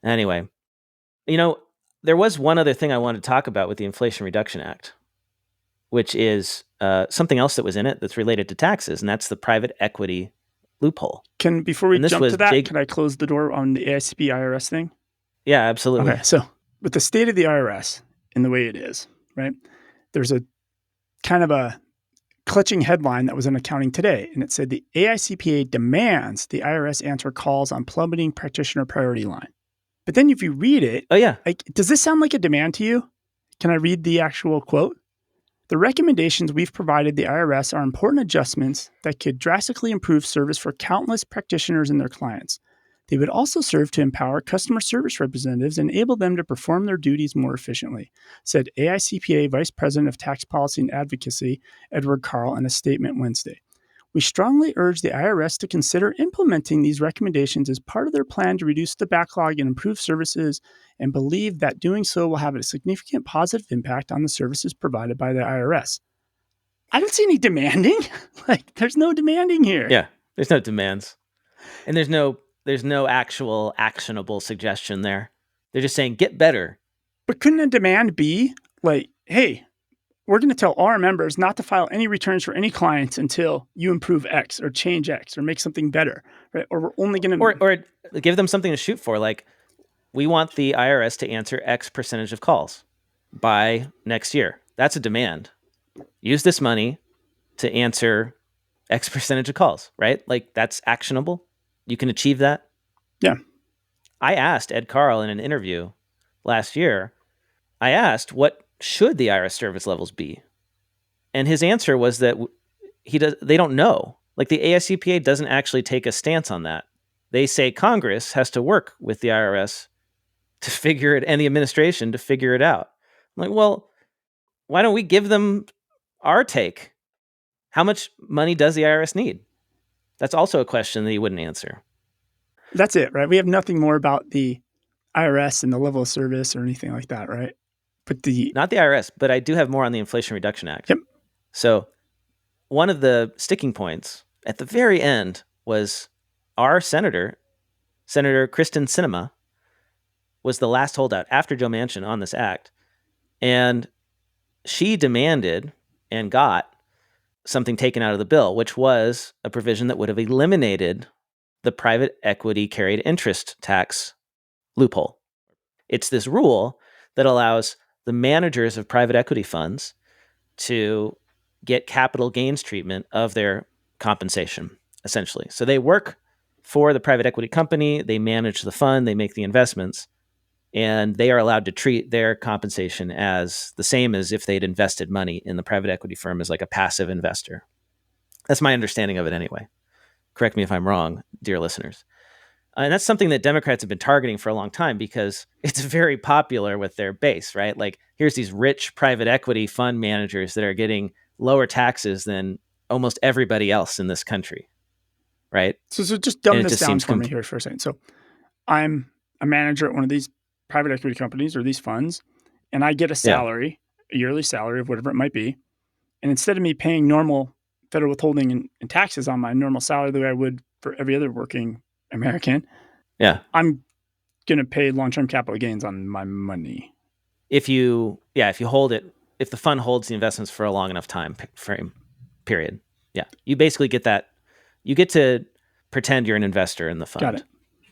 Anyway, there was one other thing I wanted to talk about with the Inflation Reduction Act, which is something else that was in it that's related to taxes, and that's the private equity loophole. Before we jump to that, can I close the door on the AICPA IRS thing? Yeah, absolutely. Okay, so with the state of the IRS and the way it is, right, there's a kind of a clutching headline that was in Accounting Today, and it said the AICPA demands the IRS answer calls on plummeting practitioner priority line. But then if you read it, like, does this sound like a demand to you? Can I read the actual quote? The recommendations we've provided the IRS are important adjustments that could drastically improve service for countless practitioners and their clients. They would also serve to empower customer service representatives and enable them to perform their duties more efficiently, said AICPA Vice President of Tax Policy and Advocacy, Edward Carl, in a statement Wednesday. We strongly urge the IRS to consider implementing these recommendations as part of their plan to reduce the backlog and improve services, and believe that doing so will have a significant positive impact on the services provided by the IRS. I don't see any demanding. Like, there's no demanding here. Yeah, there's no demands. And there's no actual actionable suggestion there. They're just saying, get better. But couldn't a demand be like, hey, we're going to tell all our members not to file any returns for any clients until you improve X or change X or make something better, right? Or we're only going to... Or give them something to shoot for. Like, we want the IRS to answer X percentage of calls by next year. That's a demand. Use this money to answer X percentage of calls, right? Like, that's actionable. You can achieve that. Yeah. I asked Ed Carl in an interview last year, I asked, what should the IRS service levels be? And his answer was that they don't know. Like, the AICPA doesn't actually take a stance on that. they say Congress has to work with the IRS to figure it, and the administration to figure it out. I'm like, well, why don't we give them our take? How much money does the IRS need? That's also a question that he wouldn't answer. That's it, right? We have nothing more about the IRS and the level of service or anything like that, right? But not the IRS, but I do have more on the Inflation Reduction Act. Yep. So one of the sticking points at the very end was our Senator Kristen Sinema, was the last holdout after Joe Manchin on this act. And she demanded and got something taken out of the bill, which was a provision that would have eliminated the private equity carried interest tax loophole. It's this rule that allows the managers of private equity funds to get capital gains treatment of their compensation, essentially. So they work for the private equity company, they manage the fund, they make the investments, and they are allowed to treat their compensation as the same as if they'd invested money in the private equity firm as like a passive investor. That's my understanding of it anyway. Correct me if I'm wrong, dear listeners. And that's something that Democrats have been targeting for a long time because it's very popular with their base, right? Like, here's these rich private equity fund managers that are getting lower taxes than almost everybody else in this country, right? So just dumb this down for me here for a second. So I'm a manager at one of these private equity companies or these funds, and I get a salary, a yearly salary of whatever it might be. And instead of me paying normal federal withholding and taxes on my normal salary the way I would for every other working American, I'm going to pay long-term capital gains on my money. If you hold it, if the fund holds the investments for a long enough time frame, period. Yeah. You basically get that. You get to pretend you're an investor in the fund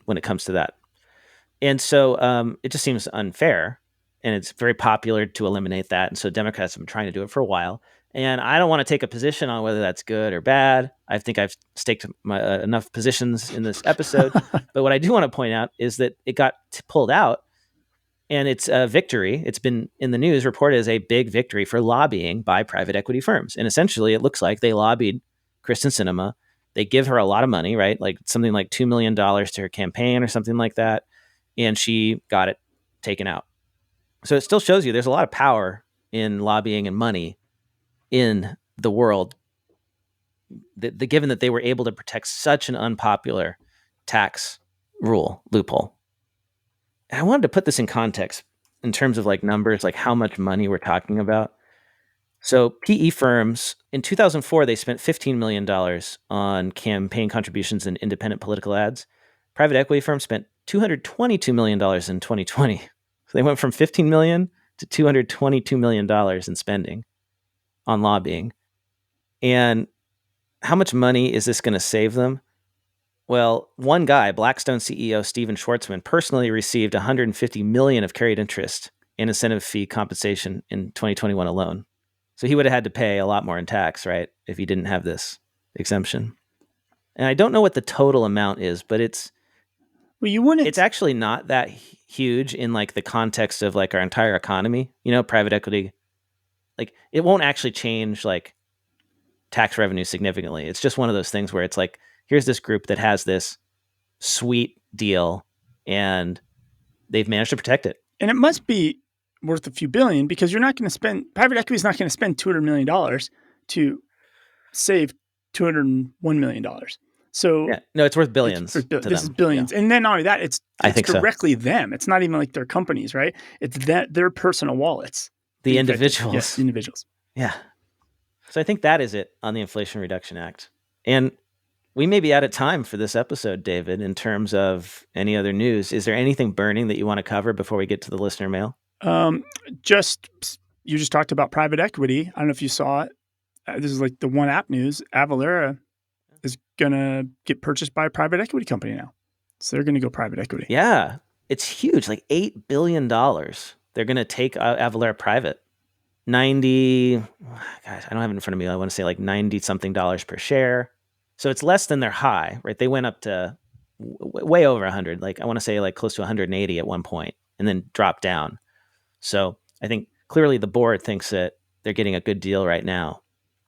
when it comes to that. And so it just seems unfair, and it's very popular to eliminate that. And so Democrats have been trying to do it for a while. And I don't want to take a position on whether that's good or bad. I think I've staked enough positions in this episode. But what I do want to point out is that it got pulled out, and it's a victory. It's been in the news reported as a big victory for lobbying by private equity firms. And essentially, it looks like they lobbied Kristen Sinema. They give her a lot of money, right? Like something like $2 million to her campaign or something like that. And she got it taken out. So it still shows you there's a lot of power in lobbying and money in the world, given that they were able to protect such an unpopular tax rule loophole. And I wanted to put this in context in terms of like numbers, like how much money we're talking about. So PE firms in 2004, they spent $15 million on campaign contributions and independent political ads. Private equity firms spent $222 million in 2020. So they went from $15 million to $222 million in spending on lobbying. And how much money is this going to save them? Well, one guy, Blackstone CEO Steven Schwartzman, personally received $150 million of carried interest and incentive fee compensation in 2021 alone. So he would have had to pay a lot more in tax, right, if he didn't have this exemption. And I don't know what the total amount is, but it's actually not that huge in like the context of like our entire economy. You know, private equity, like it won't actually change like tax revenue significantly. It's just one of those things where it's like, here's this group that has this sweet deal and they've managed to protect it. And it must be worth a few billion because you're not going to spend, private equity is not going to spend $200 million to save $201 million. So no, it's worth billions. This is billions. Yeah. And then not only that, it's directly them. It's not even like their companies, right? It's their personal wallets. The individuals. Yes, the individuals. Yeah. So I think that is it on the Inflation Reduction Act. And we may be out of time for this episode, David, in terms of any other news. Is there anything burning that you want to cover before we get to the listener mail? You just talked about private equity. I don't know if you saw it. This is like the one app news. Avalara is going to get purchased by a private equity company now. So they're going to go private equity. Yeah. It's huge, like $8 billion. They're going to take Avalara private. 90, gosh, I don't have it in front of me. I want to say like 90 something dollars per share. So it's less than their high, right? They went up to way over 100. Like I want to say like close to 180 at one point and then dropped down. So I think clearly the board thinks that they're getting a good deal right now.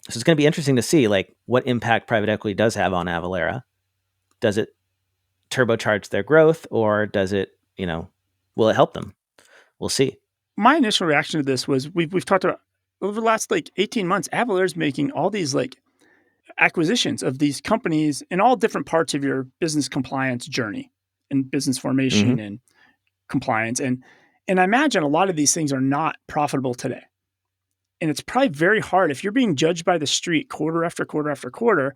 So it's going to be interesting to see like what impact private equity does have on Avalara. Does it turbocharge their growth, or does it, will it help them? We'll see. My initial reaction to this was we've talked about over the last 18 months, Avalara is making all these acquisitions of these companies in all different parts of your business compliance journey and business formation and compliance. And I imagine a lot of these things are not profitable today. And it's probably very hard if you're being judged by the street quarter after quarter after quarter.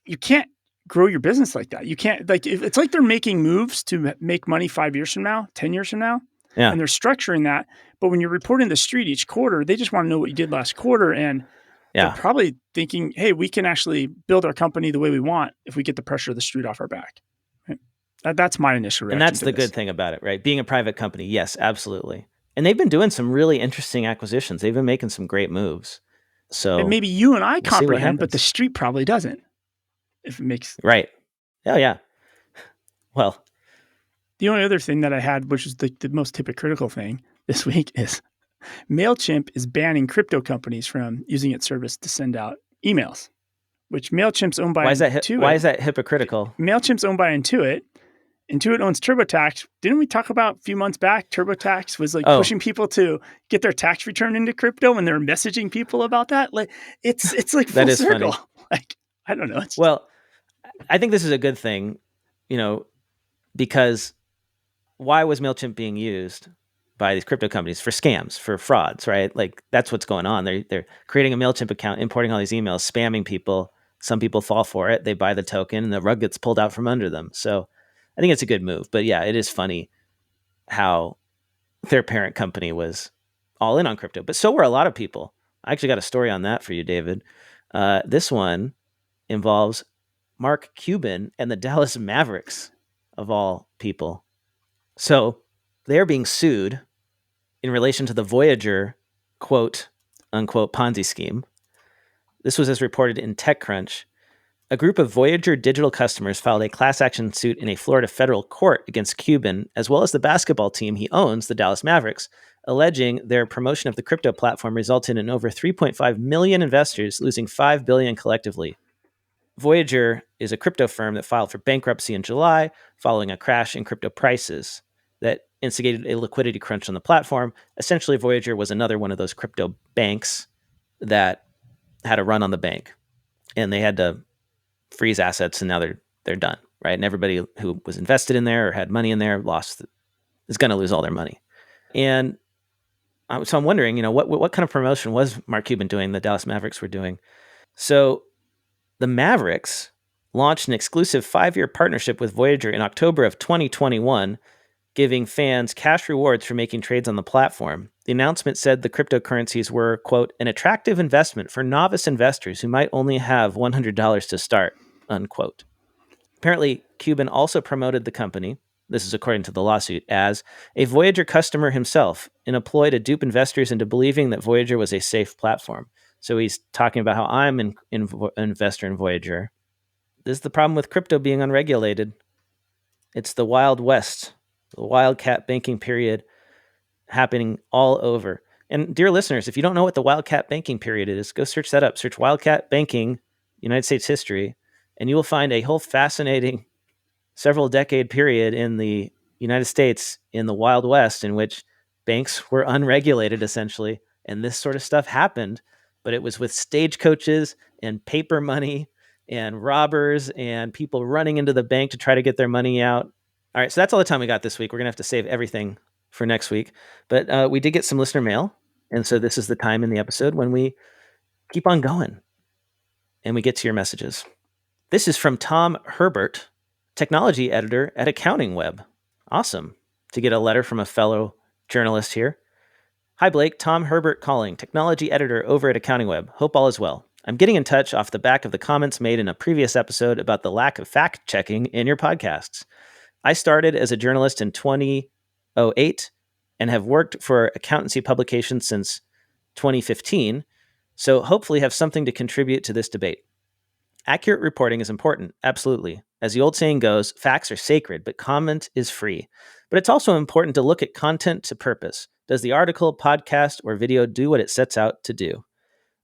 You can't grow your business like that. You can't it's like they're making moves to make money 5 years from now, 10 years from now. Yeah. And they're structuring that. But when you're reporting the street each quarter, they just want to know what you did last quarter. And they're probably thinking, hey, we can actually build our company the way we want if we get the pressure of the street off our back. Right? That's my initial reaction. And that's the good thing about it, right? Being a private company. Yes, absolutely. And they've been doing some really interesting acquisitions. They've been making some great moves. So and maybe you and I comprehend, but the street probably doesn't. If it makes right. Oh yeah. Well, the only other thing that I had, which is the most hypocritical thing this week, is MailChimp is banning crypto companies from using its service to send out emails, which MailChimp's owned by Intuit. Why is that hypocritical? MailChimp's owned by Intuit. Intuit owns TurboTax. Didn't we talk about a few months back? TurboTax was pushing people to get their tax return into crypto, and they're messaging people about that. It's like full that is circle. Funny. I don't know. Well, I think this is a good thing, because why was MailChimp being used by these crypto companies? For scams, for frauds, right? That's what's going on. They're creating a MailChimp account, importing all these emails, spamming people. Some people fall for it. They buy the token and the rug gets pulled out from under them. So I think it's a good move. But yeah, it is funny how their parent company was all in on crypto. But so were a lot of people. I actually got a story on that for you, David. This one involves Mark Cuban and the Dallas Mavericks, of all people. So they're being sued in relation to the Voyager quote unquote Ponzi scheme. This was as reported in TechCrunch. A group of Voyager digital customers filed a class action suit in a Florida federal court against Cuban, as well as the basketball team he owns, the Dallas Mavericks, alleging their promotion of the crypto platform resulted in over 3.5 million investors losing $5 billion collectively. Voyager is a crypto firm that filed for bankruptcy in July following a crash in crypto prices that instigated a liquidity crunch on the platform. Essentially, Voyager was another one of those crypto banks that had a run on the bank, and they had to freeze assets, and now they're done, right? And everybody who was invested in there or had money in there is going to lose all their money. And so I'm wondering, what kind of promotion was Mark Cuban doing, the Dallas Mavericks were doing? So the Mavericks launched an exclusive 5-year partnership with Voyager in October of 2021, giving fans cash rewards for making trades on the platform. The announcement said the cryptocurrencies were, quote, an attractive investment for novice investors who might only have $100 to start, unquote. Apparently, Cuban also promoted the company, this is according to the lawsuit, as a Voyager customer himself, in a ploy to dupe investors into believing that Voyager was a safe platform. So he's talking about how I'm an investor in Voyager. This is the problem with crypto being unregulated. It's the Wild West, the wildcat banking period happening all over. And dear listeners, if you don't know what the wildcat banking period is, go search that up. Search wildcat banking, United States history, and you will find a whole fascinating several decade period in the United States in the Wild West in which banks were unregulated essentially. And this sort of stuff happened, but it was with stagecoaches and paper money and robbers and people running into the bank to try to get their money out. All right, so that's all the time we got this week. We're going to have to save everything for next week. But we did get some listener mail, and so this is the time in the episode when we keep on going and we get to your messages. This is from Tom Herbert, technology editor at AccountingWEB. Awesome to get a letter from a fellow journalist here. Hi, Blake. Tom Herbert calling, technology editor over at AccountingWEB. Hope all is well. I'm getting in touch off the back of the comments made in a previous episode about the lack of fact-checking in your podcasts. I started as a journalist in 2008 and have worked for accountancy publications since 2015, so hopefully have something to contribute to this debate. Accurate reporting is important, absolutely. As the old saying goes, facts are sacred, but comment is free. But it's also important to look at content to purpose. Does the article, podcast, or video do what it sets out to do?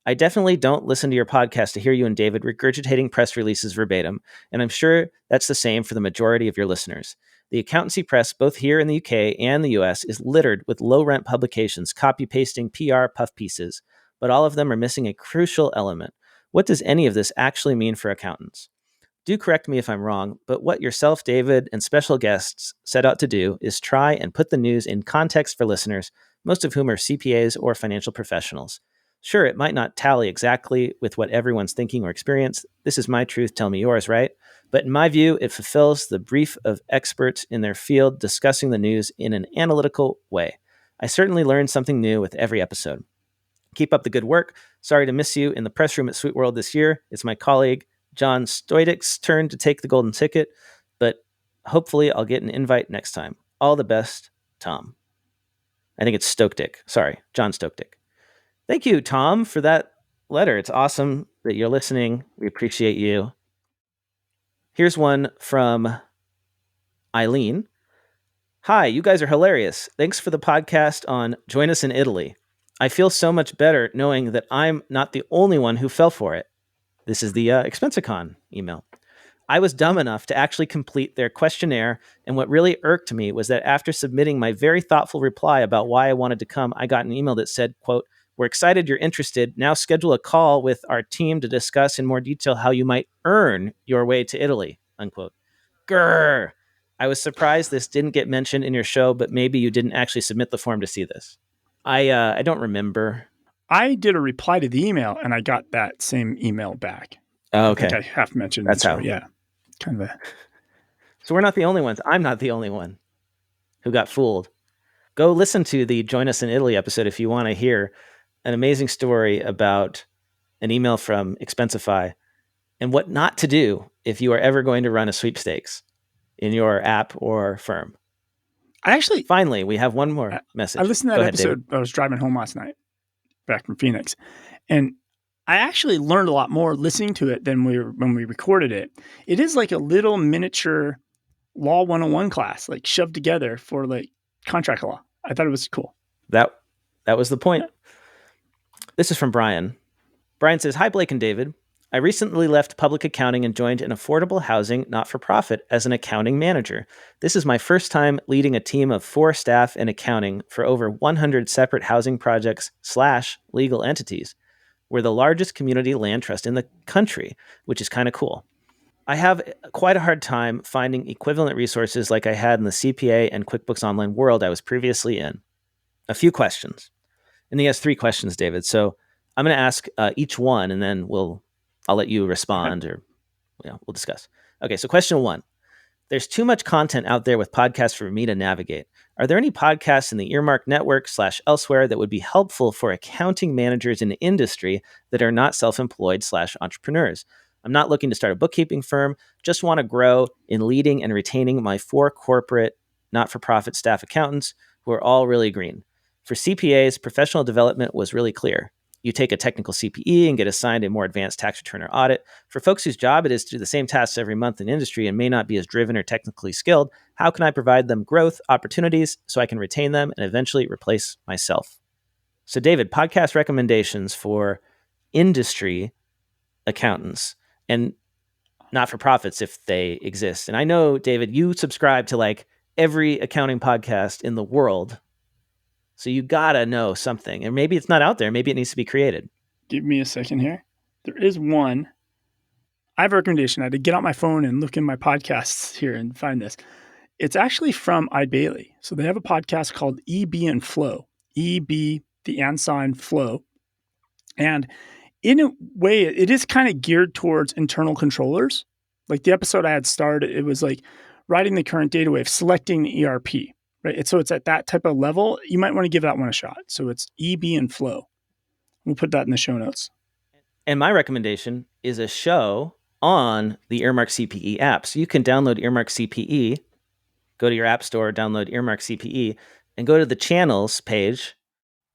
I definitely don't listen to your podcast to hear you and David regurgitating press releases verbatim, and I'm sure that's the same for the majority of your listeners. The accountancy press, both here in the UK and the US, is littered with low-rent publications copy-pasting PR puff pieces, but all of them are missing a crucial element. What does any of this actually mean for accountants? Do correct me if I'm wrong, but what yourself, David, and special guests set out to do is try and put the news in context for listeners, most of whom are CPAs or financial professionals. Sure, it might not tally exactly with what everyone's thinking or experienced. This is my truth, tell me yours, right? But in my view, it fulfills the brief of experts in their field discussing the news in an analytical way. I certainly learned something new with every episode. Keep up the good work. Sorry to miss you in the press room at Sweet World this year. It's my colleague John Stoidic's turn to take the golden ticket, but hopefully I'll get an invite next time. All the best, Tom. I think it's Stokedick. Sorry, John Stokedick. Thank you, Tom, for that letter. It's awesome that you're listening. We appreciate you. Here's one from Eileen. Hi, you guys are hilarious. Thanks for the podcast on Join Us in Italy. I feel so much better knowing that I'm not the only one who fell for it. This is the Expensicon email. I was dumb enough to actually complete their questionnaire, and what really irked me was that after submitting my very thoughtful reply about why I wanted to come, I got an email that said, quote, "We're excited you're interested. Now schedule a call with our team to discuss in more detail how you might earn your way to Italy," unquote. Grr. I was surprised this didn't get mentioned in your show, but maybe you didn't actually submit the form to see this. I don't remember. I did a reply to the email and I got that same email back. Oh, okay. I think I half mentioned That's how. Yeah. Kind of a... So we're not the only ones. I'm not the only one who got fooled. Go listen to the Join Us in Italy episode if you want to hear an amazing story about an email from Expensify and what not to do if you are ever going to run a sweepstakes in your app or firm. Finally, we have one more message. I listened to that episode. I was driving home last night back from Phoenix, and I actually learned a lot more listening to it than when we recorded it. It is like a little miniature Law 101 class, like shoved together for like contract law. I thought it was cool. That was the point. This is from Brian. Brian says, "Hi, Blake and David. I recently left public accounting and joined an affordable housing not-for-profit as an accounting manager. This is my first time leading a team of 4 staff in accounting for over 100 separate housing projects / legal entities. We're the largest community land trust in the country, which is kind of cool. I have quite a hard time finding equivalent resources like I had in the CPA and QuickBooks Online world I was previously in. A few questions." And he has 3 questions, David. So I'm going to ask each one, and then I'll let you respond, or we'll discuss. Okay, so question 1. There's too much content out there with podcasts for me to navigate. Are there any podcasts in the Earmark network / elsewhere that would be helpful for accounting managers in the industry that are not self-employed / entrepreneurs? I'm not looking to start a bookkeeping firm, just want to grow in leading and retaining my 4 corporate, not-for-profit staff accountants who are all really green. For CPAs, professional development was really clear. You take a technical CPE and get assigned a more advanced tax return or audit. For folks whose job it is to do the same tasks every month in industry and may not be as driven or technically skilled, how can I provide them growth opportunities so I can retain them and eventually replace myself? So, David, podcast recommendations for industry accountants and not-for-profits if they exist. And I know, David, you subscribe to like every accounting podcast in the world. So you gotta know something, and maybe it's not out there. Maybe it needs to be created. Give me a second here. There is one. I have a recommendation. I had to get out my phone and look in my podcasts here and find this. It's actually from iBailey. So they have a podcast called EB and Flow. EB, the and sign, Flow. And in a way, it is kind of geared towards internal controllers. Like the episode I had started, it was like writing the current data wave, selecting the ERP. Right. So it's at that type of level. You might want to give that one a shot. So it's EB and Flow. We'll put that in the show notes. And my recommendation is a show on the Earmark CPE app. So you can download Earmark CPE, go to your app store, download Earmark CPE, and go to the channels page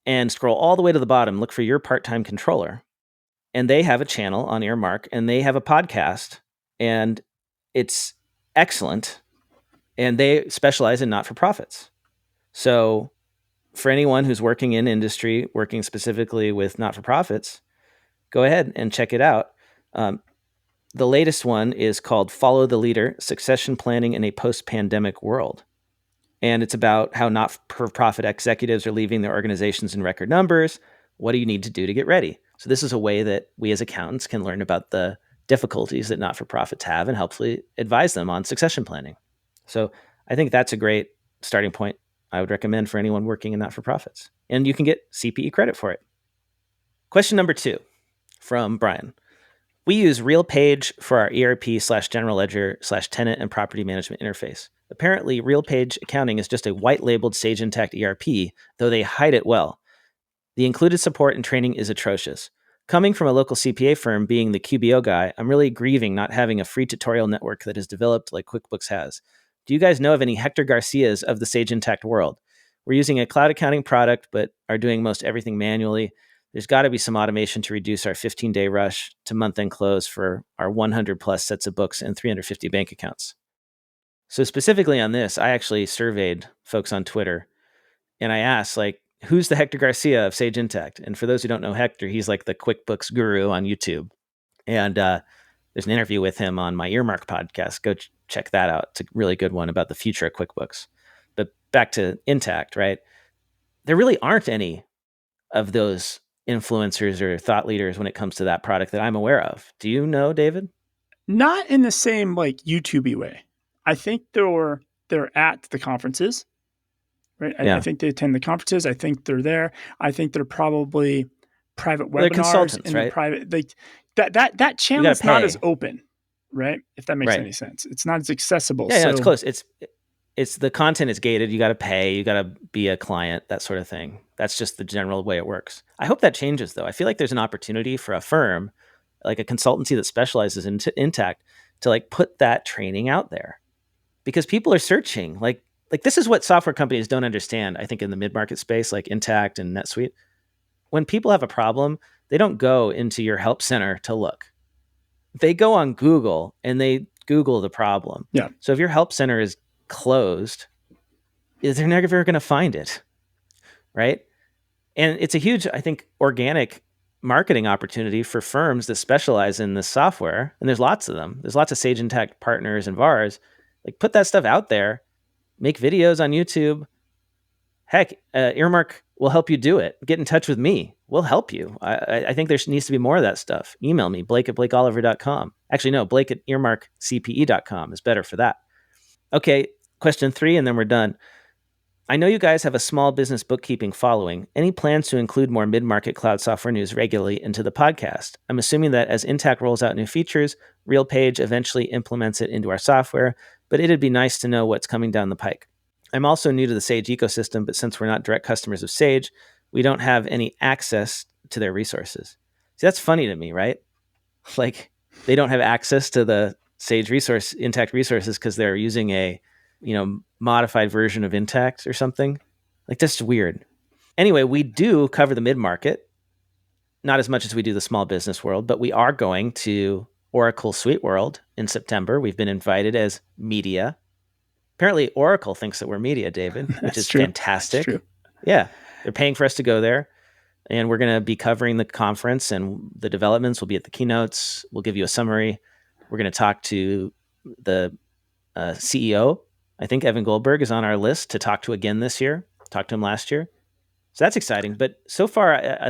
and scroll all the way to the bottom. Look for your part-time controller. And they have a channel on Earmark, and they have a podcast, and it's excellent. And they specialize in not-for-profits. So for anyone who's working in industry, working specifically with not-for-profits, go ahead and check it out. The latest one is called Follow the Leader, Succession Planning in a Post-Pandemic World. And it's about how not-for-profit executives are leaving their organizations in record numbers. What do you need to do to get ready? So this is a way that we as accountants can learn about the difficulties that not-for-profits have and helpfully advise them on succession planning. So I think that's a great starting point I would recommend for anyone working in not-for-profits. And you can get CPE credit for it. Question number 2 from Brian. We use RealPage for our ERP/general ledger/tenant and property management interface. Apparently, RealPage accounting is just a white-labeled Sage Intacct ERP, though they hide it well. The included support and training is atrocious. Coming from a local CPA firm being the QBO guy, I'm really grieving not having a free tutorial network that is developed like QuickBooks has. Do you guys know of any Hector Garcias of the Sage Intacct world? We're using a cloud accounting product, but are doing most everything manually. There's got to be some automation to reduce our 15-day rush to month-end close for our 100-plus sets of books and 350 bank accounts. So specifically on this, I actually surveyed folks on Twitter, and I asked, who's the Hector Garcia of Sage Intacct? And for those who don't know Hector, he's like the QuickBooks guru on YouTube. And there's an interview with him on my Earmark podcast. Go check that out. It's a really good one about the future of QuickBooks. But back to Intacct, right? There really aren't any of those influencers or thought leaders when it comes to that product that I'm aware of. Do you know, David? Not in the same YouTube-y way. I think they're at the conferences, right? Yeah. I think they attend the conferences. I think they're there. I think they're probably private webinars. They're consultants, right? That channel is not as open, right? If that makes any sense. It's not as accessible. Yeah, it's close. It's the content is gated. You got to pay. You got to be a client, that sort of thing. That's just the general way it works. I hope that changes, though. I feel like there's an opportunity for a firm, like a consultancy that specializes in Intacct, to put that training out there, because people are searching. Like this is what software companies don't understand. I think in the mid-market space, like Intacct and NetSuite, when people have a problem, they don't go into your help center to look. They go on Google and they Google the problem. Yeah. So if your help center is closed, they're never going to find it, right? And it's a huge, I think, organic marketing opportunity for firms that specialize in this software. And there's lots of them. There's lots of Sage Intacct partners and VARs. Put that stuff out there, make videos on YouTube. Heck, Earmark will help you do it. Get in touch with me. We'll help you. I think there needs to be more of that stuff. Email me, blake@blakeoliver.com. Actually, no, blake@earmarkcpe.com is better for that. Okay, question 3, and then we're done. I know you guys have a small business bookkeeping following. Any plans to include more mid-market cloud software news regularly into the podcast? I'm assuming that as Intacct rolls out new features, RealPage eventually implements it into our software, but it'd be nice to know what's coming down the pike. I'm also new to the Sage ecosystem, but since we're not direct customers of Sage, we don't have any access to their resources. See, that's funny to me, right? They don't have access to the Sage Intacct resources because they're using a modified version of Intacct or something. That's weird. Anyway, we do cover the mid-market, not as much as we do the small business world, but we are going to Oracle Suite World in September. We've been invited as media. Apparently Oracle thinks that we're media, David, which is fantastic. That's true. Yeah. They're paying for us to go there. And we're going to be covering the conference and the developments. We'll be at the keynotes. We'll give you a summary. We're going to talk to the CEO. I think Evan Goldberg is on our list to talk to again this year. Talked to him last year. So that's exciting. But so far, I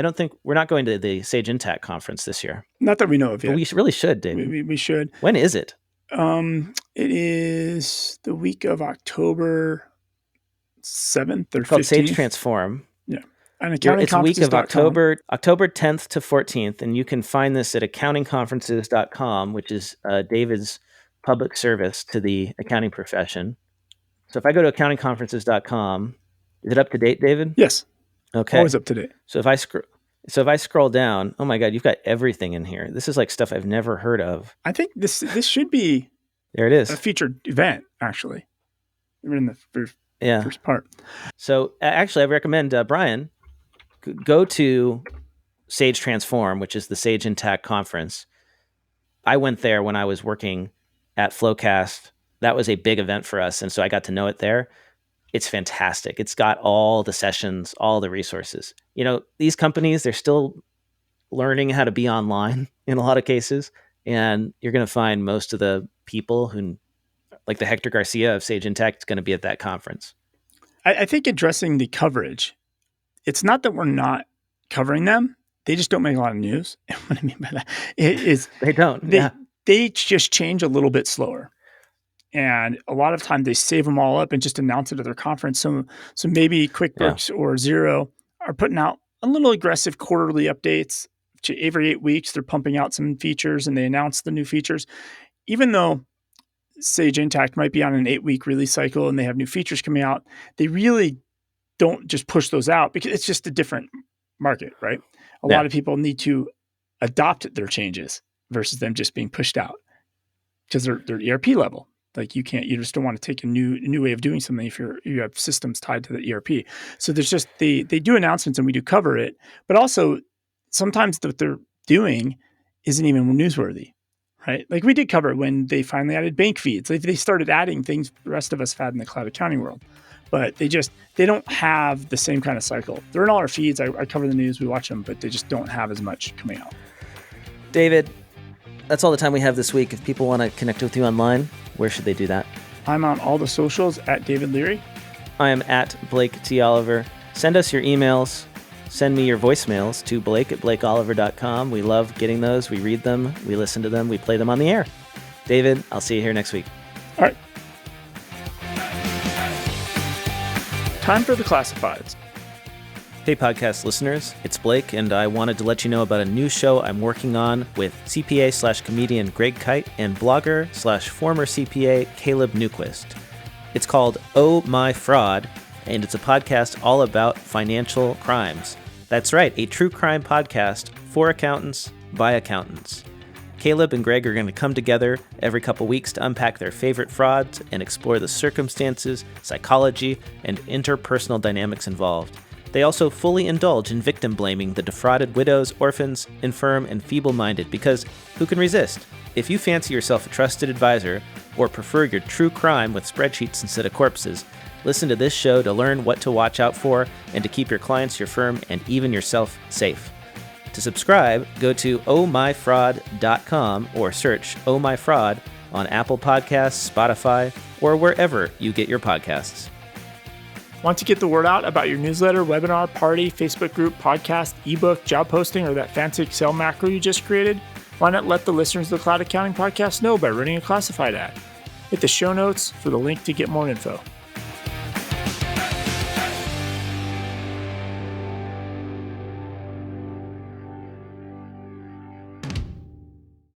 don't think we're not going to the Sage Intacct conference this year. Not that we know of yet. But we really should, David. We should. When is it? It is the week of October 7th or 15th. It's called Sage Transform. Yeah. And it's a week of October 10th to 14th. And you can find this at accountingconferences.com, which is David's public service to the accounting profession. So if I go to accountingconferences.com, is it up to date, David? Yes. Okay. Always up to date. So if I scroll down, oh my God, you've got everything in here. This is stuff I've never heard of. I think this should be there it is. A featured event, actually. We're in the first part. So actually, I recommend, Brian, go to Sage Transform, which is the Sage Intacct conference. I went there when I was working at Flowcast. That was a big event for us. And so I got to know it there. It's fantastic. It's got all the sessions, all the resources. These companies, they're still learning how to be online in a lot of cases. And you're going to find most of the people who, like the Hector Garcia of Sage Intacct, is going to be at that conference. I think addressing the coverage, it's not that we're not covering them. They just don't make a lot of news. What I mean by that is they don't. They just change a little bit slower. And a lot of time they save them all up and just announce it at their conference. So maybe QuickBooks or Xero are putting out a little aggressive quarterly updates. Every 8 weeks, they're pumping out some features and they announce the new features. Even though Sage Intacct might be on an 8-week release cycle and they have new features coming out, they really don't just push those out because it's just a different market, right? A lot of people need to adopt their changes versus them just being pushed out because they're ERP level. Like you just don't want to take a new way of doing something if you have systems tied to the ERP. So there's just, they do announcements and we do cover it, but also sometimes what they're doing isn't even newsworthy, right? Like we did cover it when they finally added bank feeds. Like they started adding things the rest of us had in the cloud accounting world, but they don't have the same kind of cycle. They're in all our feeds. I cover the news, we watch them, but they just don't have as much coming out. David, that's all the time we have this week. If people want to connect with you online, where should they do that? I'm on all the socials at David Leary. I am at Blake T. Oliver. Send us your emails. Send me your voicemails to blake@blakeoliver.com. We love getting those. We read them. We listen to them. We play them on the air. David, I'll see you here next week. All right. Time for the classifieds. Hey, podcast listeners, it's Blake, and I wanted to let you know about a new show I'm working on with CPA/comedian Greg Kite and blogger/former CPA Caleb Newquist. It's called Oh My Fraud, and it's a podcast all about financial crimes. That's right, a true crime podcast for accountants by accountants. Caleb and Greg are going to come together every couple weeks to unpack their favorite frauds and explore the circumstances, psychology, and interpersonal dynamics involved. They also fully indulge in victim blaming the defrauded widows, orphans, infirm, and feeble-minded because who can resist? If you fancy yourself a trusted advisor or prefer your true crime with spreadsheets instead of corpses, listen to this show to learn what to watch out for and to keep your clients, your firm, and even yourself safe. To subscribe, go to ohmyfraud.com or search Oh My Fraud on Apple Podcasts, Spotify, or wherever you get your podcasts. Want to get the word out about your newsletter, webinar, party, Facebook group, podcast, ebook, job posting, or that fancy Excel macro you just created? Why not let the listeners of the Cloud Accounting Podcast know by running a classified ad? Hit the show notes for the link to get more info.